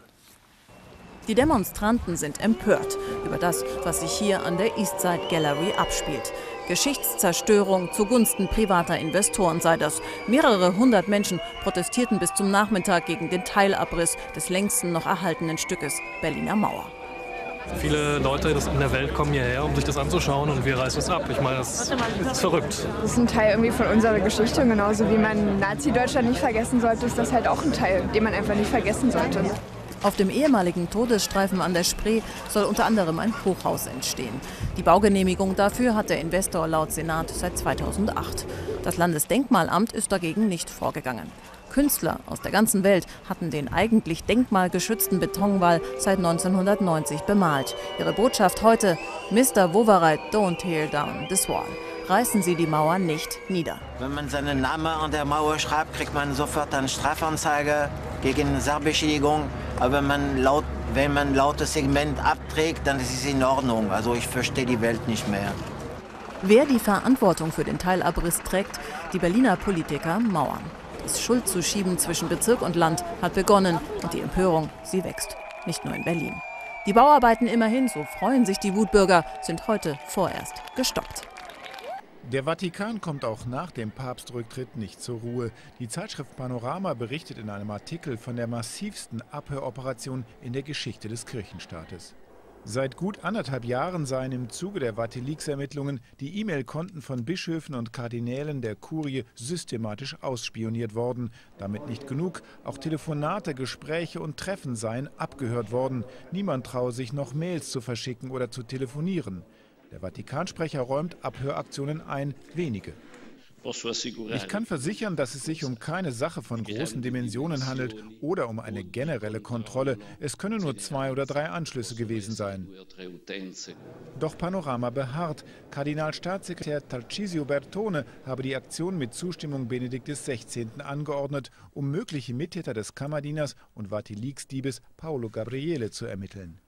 Die Demonstranten sind empört über das, was sich hier an der East Side Gallery abspielt. Geschichtszerstörung zugunsten privater Investoren sei das. Mehrere hundert Menschen protestierten bis zum Nachmittag gegen den Teilabriss des längsten noch erhaltenen Stückes Berliner Mauer. Viele Leute in der Welt kommen hierher, um sich das anzuschauen, und wir reißen es ab. Ich meine, das ist verrückt. Das ist ein Teil irgendwie von unserer Geschichte, und genauso wie man Nazi-Deutschland nicht vergessen sollte, ist das halt auch ein Teil, den man einfach nicht vergessen sollte. Auf dem ehemaligen Todesstreifen an der Spree soll unter anderem ein Hochhaus entstehen. Die Baugenehmigung dafür hat der Investor laut Senat seit 2008. Das Landesdenkmalamt ist dagegen nicht vorgegangen. Künstler aus der ganzen Welt hatten den eigentlich denkmalgeschützten Betonwall seit 1990 bemalt. Ihre Botschaft heute: Mr. Wowereit, don't tear down this wall. Reißen Sie die Mauer nicht nieder. Wenn man seinen Namen an der Mauer schreibt, kriegt man sofort eine Strafanzeige gegen Sachbeschädigung. Aber wenn man lautes Segment abträgt, dann ist es in Ordnung. Also ich verstehe die Welt nicht mehr. Wer die Verantwortung für den Teilabriss trägt? Die Berliner Politiker Mauern. Das Schuldzuschieben zwischen Bezirk und Land hat begonnen und die Empörung, sie wächst. Nicht nur in Berlin. Die Bauarbeiten immerhin, so freuen sich die Wutbürger, sind heute vorerst gestoppt. Der Vatikan kommt auch nach dem Papstrücktritt nicht zur Ruhe. Die Zeitschrift Panorama berichtet in einem Artikel von der massivsten Abhöroperation in der Geschichte des Kirchenstaates. Seit gut 1,5 Jahren seien im Zuge der WikiLeaks-Ermittlungen die E-Mail-Konten von Bischöfen und Kardinälen der Kurie systematisch ausspioniert worden. Damit nicht genug, auch Telefonate, Gespräche und Treffen seien abgehört worden. Niemand traue sich noch Mails zu verschicken oder zu telefonieren. Der Vatikansprecher räumt Abhöraktionen ein, wenige. Ich kann versichern, dass es sich um keine Sache von großen Dimensionen handelt oder um eine generelle Kontrolle. Es können nur 2 oder 3 Anschlüsse gewesen sein. Doch Panorama beharrt. Kardinalstaatssekretär Tarcisio Bertone habe die Aktion mit Zustimmung Benedikt XVI. Angeordnet, um mögliche Mittäter des Kammerdieners und Wikileaks-Diebes Paolo Gabriele zu ermitteln.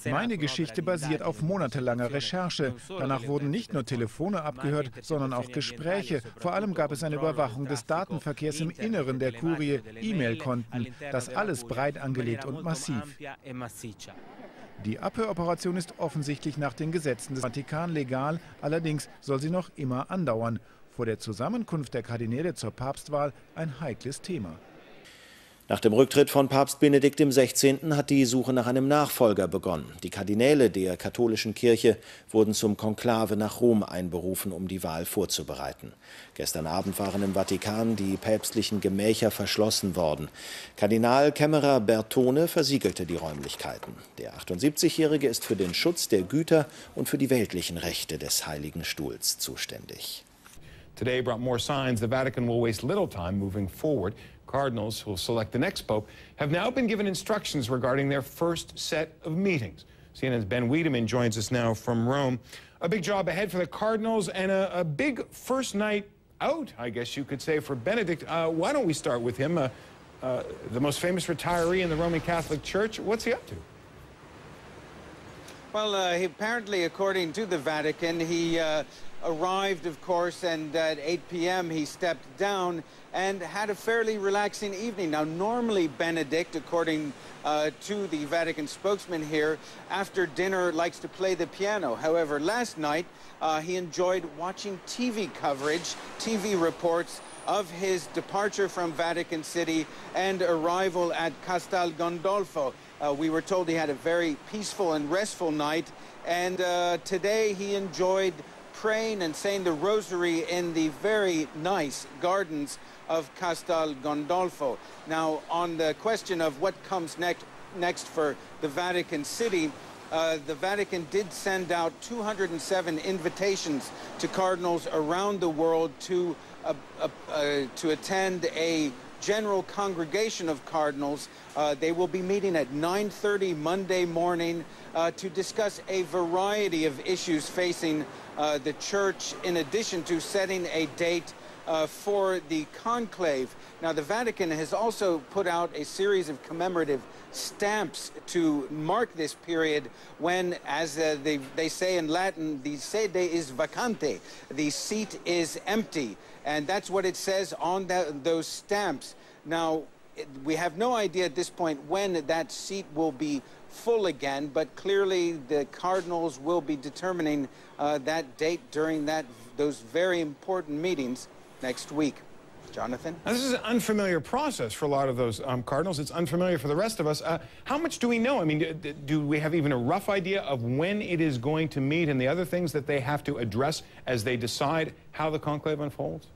Meine Geschichte basiert auf monatelanger Recherche. Danach wurden nicht nur Telefone abgehört, sondern auch Gespräche. Vor allem gab es eine Überwachung des Datenverkehrs im Inneren der Kurie, E-Mail-Konten. Das alles breit angelegt und massiv. Die Abhöroperation ist offensichtlich nach den Gesetzen des Vatikan legal, allerdings soll sie noch immer andauern. Vor der Zusammenkunft der Kardinäle zur Papstwahl ein heikles Thema. Nach dem Rücktritt von Papst Benedikt XVI. Hat die Suche nach einem Nachfolger begonnen. Die Kardinäle der katholischen Kirche wurden zum Konklave nach Rom einberufen, um die Wahl vorzubereiten. Gestern Abend waren im Vatikan die päpstlichen Gemächer verschlossen worden. Kardinalkämmerer Bertone versiegelte die Räumlichkeiten. Der 78-Jährige ist für den Schutz der Güter und für die weltlichen Rechte des Heiligen Stuhls zuständig. Today brought more signs the Vatican will waste little time moving forward. Cardinals who will select the next pope have now been given instructions regarding their first set of meetings. CNN's Ben Wiedemann joins us now from Rome. A big job ahead for the Cardinals and a big first night out, I guess you could say, for Benedict. Why don't we start with him, the most famous retiree in the Roman Catholic Church? What's he up to? Well, he apparently, according to the Vatican, he arrived, of course, and at 8 p.m. he stepped down and had a fairly relaxing evening. Now, normally Benedict, according to the Vatican spokesman here, after dinner likes to play the piano. However, last night he enjoyed watching TV coverage, TV reports of his departure from Vatican City and arrival at Castel Gandolfo. We were told he had a very peaceful and restful night, and today he enjoyed praying and saying the rosary in the very nice gardens of Castel Gandolfo. Now, on the question of what comes next for the Vatican City, the Vatican did send out 207 invitations to cardinals around the world to attend a general congregation of cardinals. They will be meeting at 9:30 Monday morning to discuss a variety of issues facing the Church, in addition to setting a date for the conclave. Now, the Vatican has also put out a series of commemorative stamps to mark this period when, as they say in Latin, the sede is vacante, the seat is empty. And that's what it says on those stamps. Now, we have no idea at this point when that seat will be full again, but clearly the cardinals will be determining that date during those very important meetings next week. Jonathan? Now, this is an unfamiliar process for a lot of those cardinals. It's unfamiliar for the rest of us. How much do we know? I mean, do we have even a rough idea of when it is going to meet and the other things that they have to address as they decide how the conclave unfolds?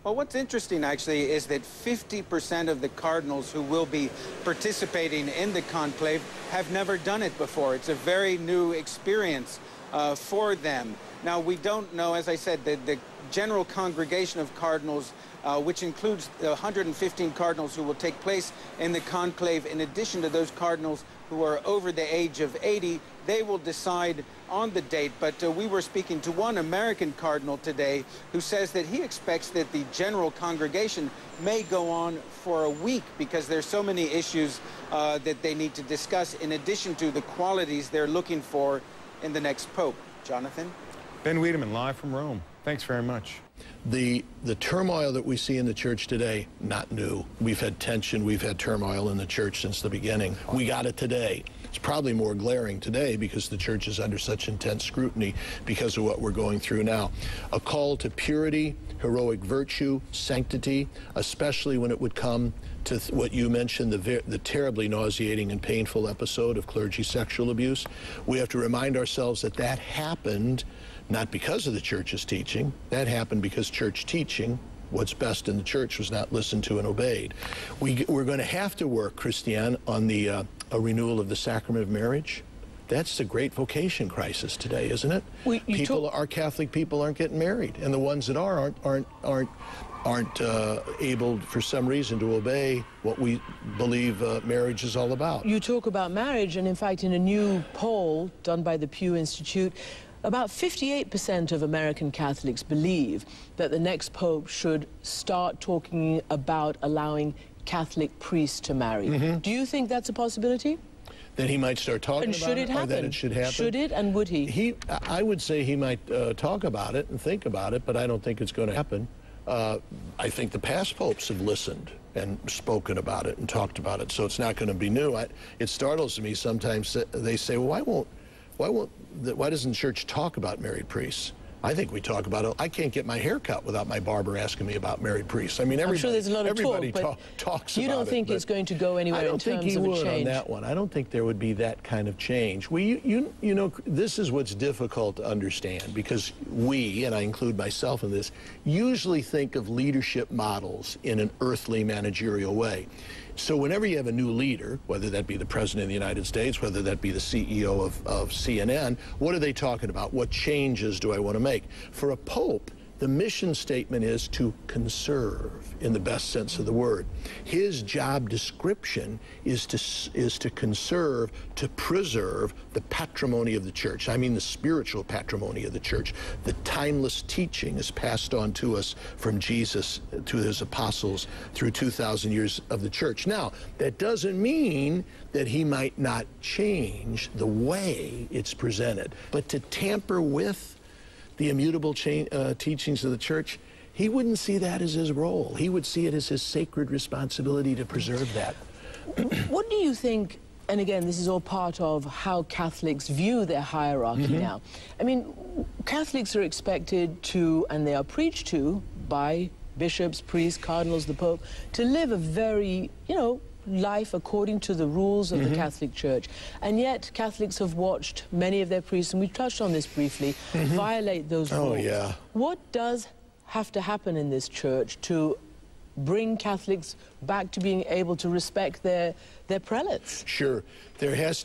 Well, what's interesting, actually, is that 50% of the cardinals who will be participating in the conclave have never done it before. It's a very new experience for them. Now, we don't know, as I said, the general congregation of cardinals, which includes the 115 cardinals who will take place in the conclave, in addition to those cardinals who are over the age of 80, they will decide on the date. But we were speaking to one American cardinal today who says that he expects that the general congregation may go on for a week because there's so many issues that they need to discuss, in addition to the qualities they're looking for in the next pope. Jonathan? Ben Wiedemann, live from Rome. Thanks very much. The turmoil that we see in the church today, not new. We've had tension, we've had turmoil in the church since the beginning. We got it today. It's probably more glaring today because the church is under such intense scrutiny because of what we're going through now. A call to purity, heroic virtue, sanctity, especially when it would come to what you mentioned, the terribly nauseating and painful episode of clergy sexual abuse. We have to remind ourselves that that happened not because of the church's teaching. That happened because church teaching, what's best in the church, was not listened to and obeyed. We're going to have to work, Christiane, on a renewal of the sacrament of marriage. That's the great vocation crisis today, isn't it? Our Catholic people aren't getting married, and the ones that aren't able, for some reason, to obey what we believe marriage is all about. You talk about marriage, and in fact, in a new poll done by the Pew Institute, about 58% of American Catholics believe that the next pope should start talking about allowing Catholic priests to marry. Do you think that's a possibility? That he might start talking about it, or that it should happen? Should it, and would he? I would say he might talk about it and think about it, but I don't think it's going to happen. I think the past popes have listened and spoken about it and talked about it, so it's not going to be new. It startles me sometimes. They say, well, why doesn't the church talk about married priests? I think we talk about it. I can't get my hair cut without my barber asking me about married priests. I mean, I'm sure there's a lot of everybody talk, talks you about it. don't think it's going to go anywhere in terms of a change? I don't think he would on that one. I don't think there would be that kind of change. You know, this is what's difficult to understand, because we, and I include myself in this, usually think of leadership models in an earthly managerial way. So whenever you have a new leader, whether that be the President of the United States, whether that be the CEO of CNN, what are they talking about? What changes do I want to make? For a pope, the mission statement is to conserve, in the best sense of the word. His job description is to conserve, to preserve the patrimony of the church. I mean the spiritual patrimony of the church. The timeless teaching is passed on to us from Jesus to his apostles through 2,000 years of the church. Now, that doesn't mean that he might not change the way it's presented, but to tamper with the immutable teachings of the church, he wouldn't see that as his role. He would see it as his sacred responsibility to preserve that. What do you think, and again, this is all part of how Catholics view their hierarchy now. I mean, Catholics are expected to, and they are preached to by bishops, priests, cardinals, the Pope, to live a very, life according to the rules of the Catholic Church. And yet Catholics have watched many of their priests, and we touched on this briefly, violate those rules. Oh, yeah. What does have to happen in this church to bring Catholics back to being able to respect their prelates? Sure. There has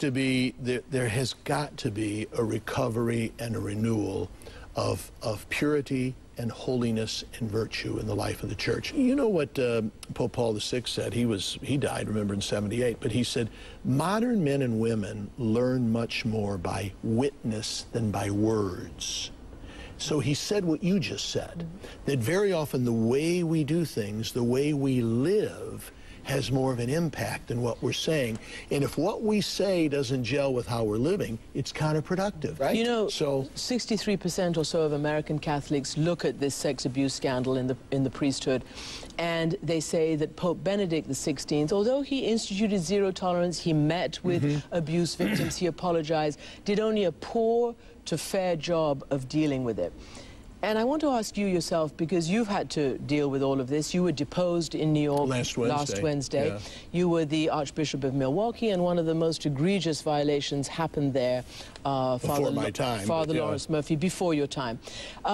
got to be a recovery and a renewal of purity and holiness and virtue in the life of the church. You know what Pope Paul VI said? He died, remember, in '78, but he said, modern men and women learn much more by witness than by words. So he said what you just said, that very often the way we do things, the way we live, has more of an impact than what we're saying. And if what we say doesn't gel with how we're living, it's counterproductive, right? You know, 63% or so of American Catholics look at this sex abuse scandal in the priesthood, and they say that Pope Benedict XVI, although he instituted zero tolerance, he met with abuse victims, he apologized, did only a poor to fair job of dealing with it. And I want to ask you yourself, because you've had to deal with all of this. You were deposed in New York last Wednesday. Yeah. You were the Archbishop of Milwaukee, and one of the most egregious violations happened there. Before my time. Father Lawrence Murphy, before your time.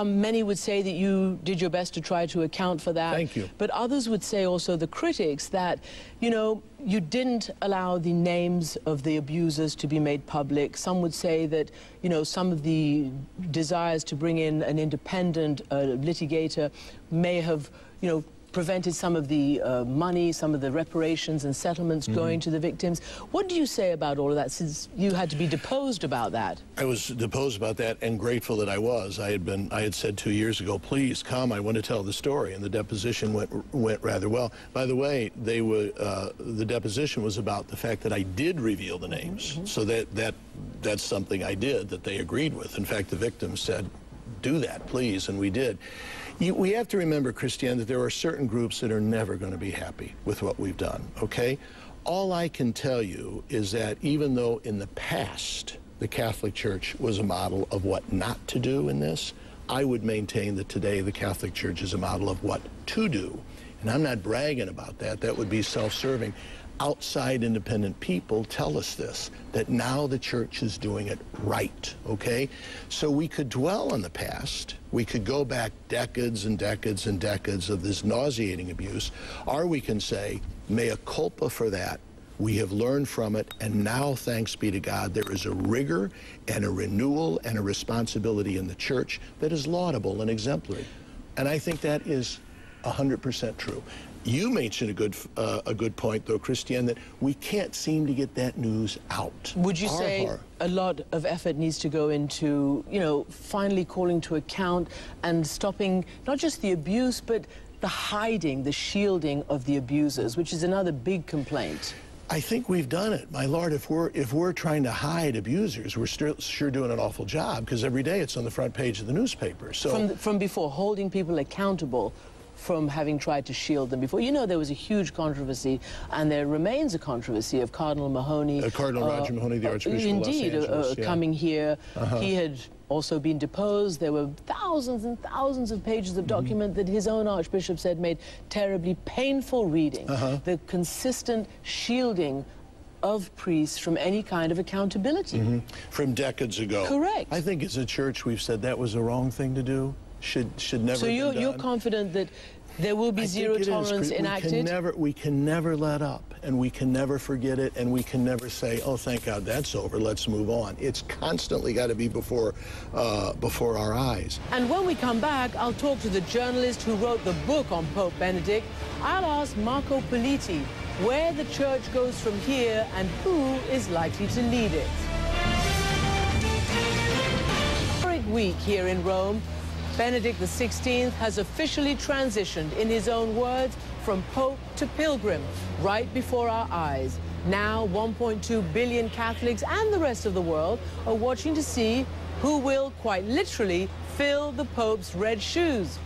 Many would say that you did your best to try to account for that. Thank you. But others would say, also the critics, that, you know, you didn't allow the names of the abusers to be made public. Some would say that, you know, some of the desires to bring in an independent litigator may have, you know, prevented some of the money, some of the reparations and settlements going to the victims. What do you say about all of that, since you had to be deposed about that? I was deposed about that, and grateful that I was. I had said 2 years ago, please come, I want to tell the story, and the deposition went rather well. By the way, the deposition was about the fact that I did reveal the names, so that's something I did that they agreed with. In fact, the victims said, do that, please, and we did. We have to remember, Christiane, that there are certain groups that are never going to be happy with what we've done, okay? All I can tell you is that even though in the past the Catholic Church was a model of what not to do in this, I would maintain that today the Catholic Church is a model of what to do. And I'm not bragging about that. That would be self-serving. Outside independent people tell us this, that now the church is doing it right, okay? So we could dwell on the past, we could go back decades and decades and decades of this nauseating abuse, or we can say, mea culpa for that, We have learned from it, and now, thanks be to God, there is a rigor and a renewal and a responsibility in the church that is laudable and exemplary. And I think that is 100% true. You mentioned a good point, though, Christiane, that we can't seem to get that news out. Would you say a lot of effort needs to go into, you know, finally calling to account and stopping not just the abuse, but the hiding, the shielding of the abusers, which is another big complaint? I think we've done it. My Lord, if we're trying to hide abusers, we're sure doing an awful job, because every day it's on the front page of the newspaper. So from before, holding people accountable from having tried to shield them before. You know, there was a huge controversy, and there remains a controversy of Cardinal Mahoney. Cardinal Roger Mahoney, the Archbishop of Los Angeles. Coming here. He had also been deposed. There were thousands and thousands of pages of document that his own Archbishop said made terribly painful reading. The consistent shielding of priests from any kind of accountability. From decades ago. Correct. I think as a church we've said that was the wrong thing to do. Should never. So you're confident that there will be zero tolerance enacted? We can never let up, and we can never forget it, and we can never say, oh, thank God that's over, let's move on. It's constantly got to be before our eyes. And when we come back, I'll talk to the journalist who wrote the book on Pope Benedict. I'll ask Marco Politi where the church goes from here and who is likely to lead it. Historic week here in Rome. Benedict XVI has officially transitioned, in his own words, from Pope to pilgrim, right before our eyes. Now, 1.2 billion Catholics and the rest of the world are watching to see who will, quite literally, fill the Pope's red shoes.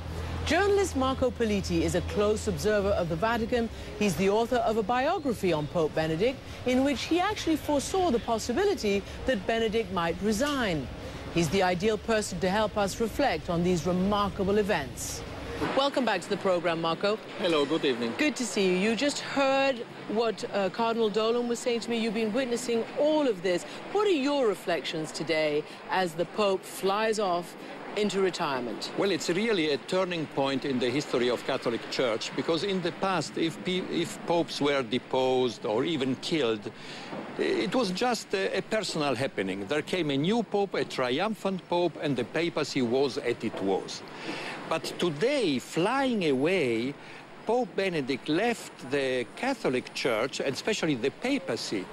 Journalist Marco Politi is a close observer of the Vatican. He's the author of a biography on Pope Benedict, in which he actually foresaw the possibility that Benedict might resign. He's the ideal person to help us reflect on these remarkable events. Welcome back to the program, Marco. Hello, good evening. Good to see you. You just heard what Cardinal Dolan was saying to me. You've been witnessing all of this. What are your reflections today as the Pope flies off into retirement? Well, it's really a turning point in the history of Catholic Church, because in the past, if popes were deposed or even killed, it was just a personal happening. There came a new pope, a triumphant pope, and the papacy was as it was. But today, flying away, Pope Benedict left the Catholic Church, and especially the papacy,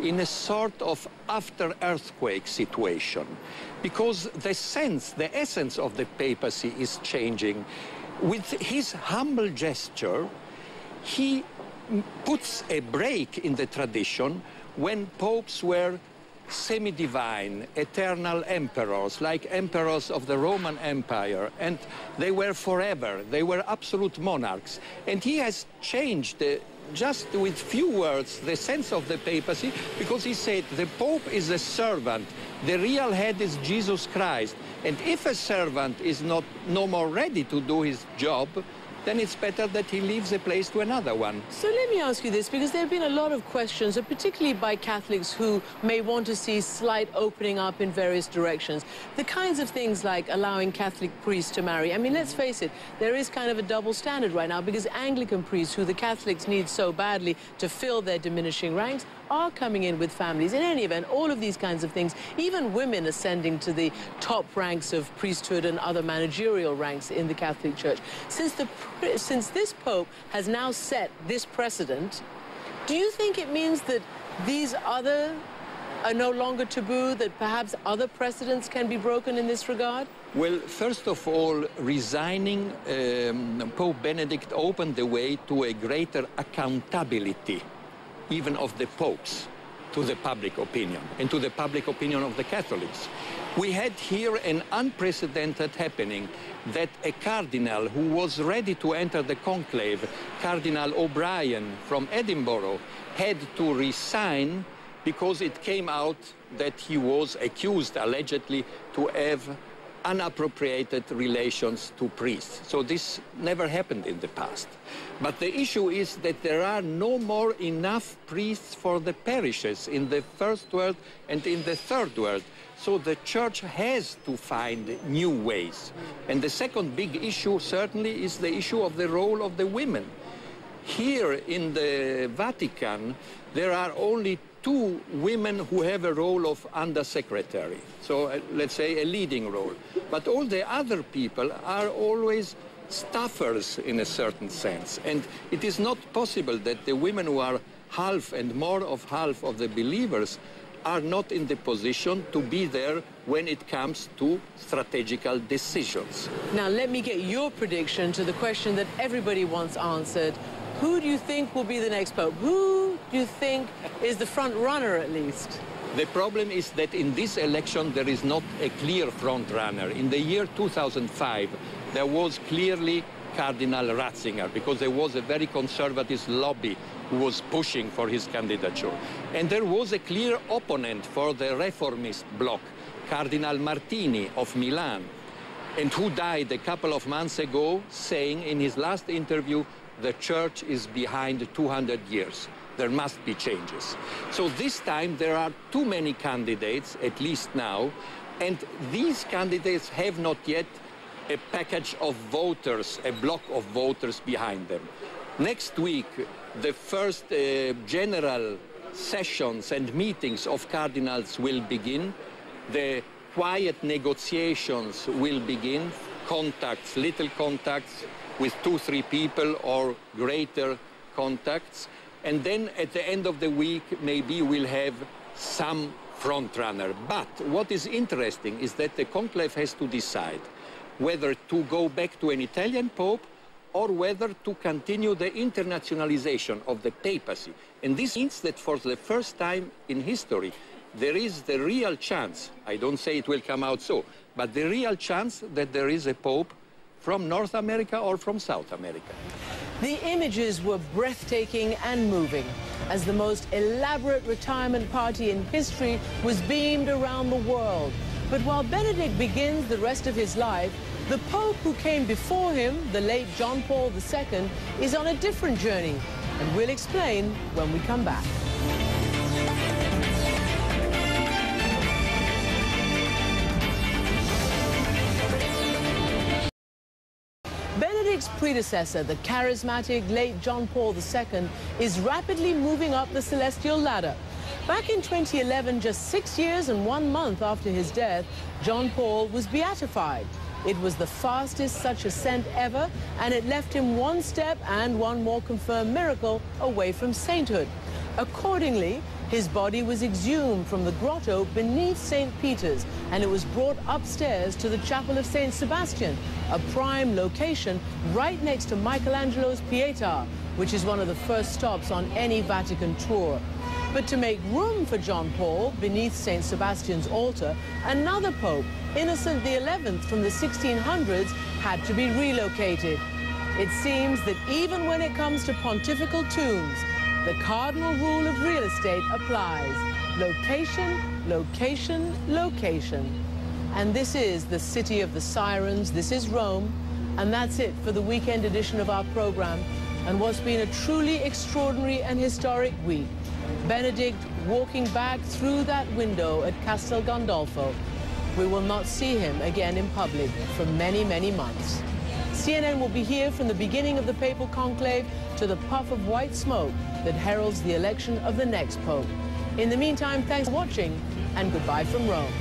in a sort of after-earthquake situation, because the essence of the papacy is changing. With his humble gesture, he puts a break in the tradition when popes were semi-divine, eternal emperors, like emperors of the Roman Empire, and they were forever, they were absolute monarchs. And he has changed just with few words, the sense of the papacy, because he said the Pope is a servant. The real head is Jesus Christ. And if a servant is no more ready to do his job, then it's better that he leaves a place to another one. So let me ask you this, because there have been a lot of questions, particularly by Catholics who may want to see slight opening up in various directions. The kinds of things like allowing Catholic priests to marry. I mean, let's face it, there is kind of a double standard right now, because Anglican priests, who the Catholics need so badly to fill their diminishing ranks, are coming in with families. In any event, all of these kinds of things, even women ascending to the top ranks of priesthood and other managerial ranks in the Catholic Church. Since this Pope has now set this precedent, do you think it means that these other are no longer taboo, that perhaps other precedents can be broken in this regard? Well, first of all, resigning Pope Benedict opened the way to a greater accountability, even of the popes, to the public opinion and to the public opinion of the Catholics. We had here an unprecedented happening, that a cardinal who was ready to enter the conclave, Cardinal O'Brien from Edinburgh, had to resign because it came out that he was accused, allegedly, to have unappropriated relations to priests. So this never happened in the past. But the issue is that there are no more enough priests for the parishes in the first world and in the third world. So the church has to find new ways. And the second big issue certainly is the issue of the role of the women. Here in the Vatican, there are only 2 women who have a role of undersecretary, so let's say a leading role. But all the other people are always staffers in a certain sense. And it is not possible that the women who are half and more of half of the believers are not in the position to be there when it comes to strategical decisions. Now, let me get your prediction to the question that everybody wants answered. Who do you think will be the next pope? Who do you think is the front runner, at least? The problem is that in this election there is not a clear front runner. In the year 2005, there was clearly Cardinal Ratzinger, because there was a very conservative lobby who was pushing for his candidature. And there was a clear opponent for the reformist bloc, Cardinal Martini of Milan, and who died a couple of months ago, saying in his last interview, the church is behind 200 years. There must be changes. So this time there are too many candidates, at least now, and these candidates have not yet a package of voters, a block of voters behind them. Next week, the first general sessions and meetings of cardinals will begin. The quiet negotiations will begin, contacts, little contacts with 2-3 people or greater contacts. And then at the end of the week, maybe we'll have some front runner. But what is interesting is that the conclave has to decide whether to go back to an Italian pope or whether to continue the internationalization of the papacy. And this means that for the first time in history, there is the real chance, I don't say it will come out so, but the real chance that there is a pope from North America or from South America. The images were breathtaking and moving as the most elaborate retirement party in history was beamed around the world. But while Benedict begins the rest of his life, the Pope who came before him, the late John Paul II, is on a different journey. And we'll explain when we come back. Benedict's predecessor, the charismatic late John Paul II, is rapidly moving up the celestial ladder. Back in 2011, just 6 years and 1 month after his death, John Paul was beatified. It was the fastest such ascent ever, and it left him 1 step and 1 more confirmed miracle away from sainthood. Accordingly, his body was exhumed from the grotto beneath St. Peter's, and it was brought upstairs to the Chapel of St. Sebastian, a prime location right next to Michelangelo's Pietà, which is one of the first stops on any Vatican tour. But to make room for John Paul beneath St. Sebastian's altar, another pope, Innocent XI from the 1600s, had to be relocated. It seems that even when it comes to pontifical tombs, the cardinal rule of real estate applies. Location, location, location. And this is the city of the sirens, this is Rome, and that's it for the weekend edition of our program, and what's been a truly extraordinary and historic week. Benedict walking back through that window at Castel Gandolfo. We will not see him again in public for many, many months. CNN will be here from the beginning of the papal conclave to the puff of white smoke that heralds the election of the next pope. In the meantime, thanks for watching, and goodbye from Rome.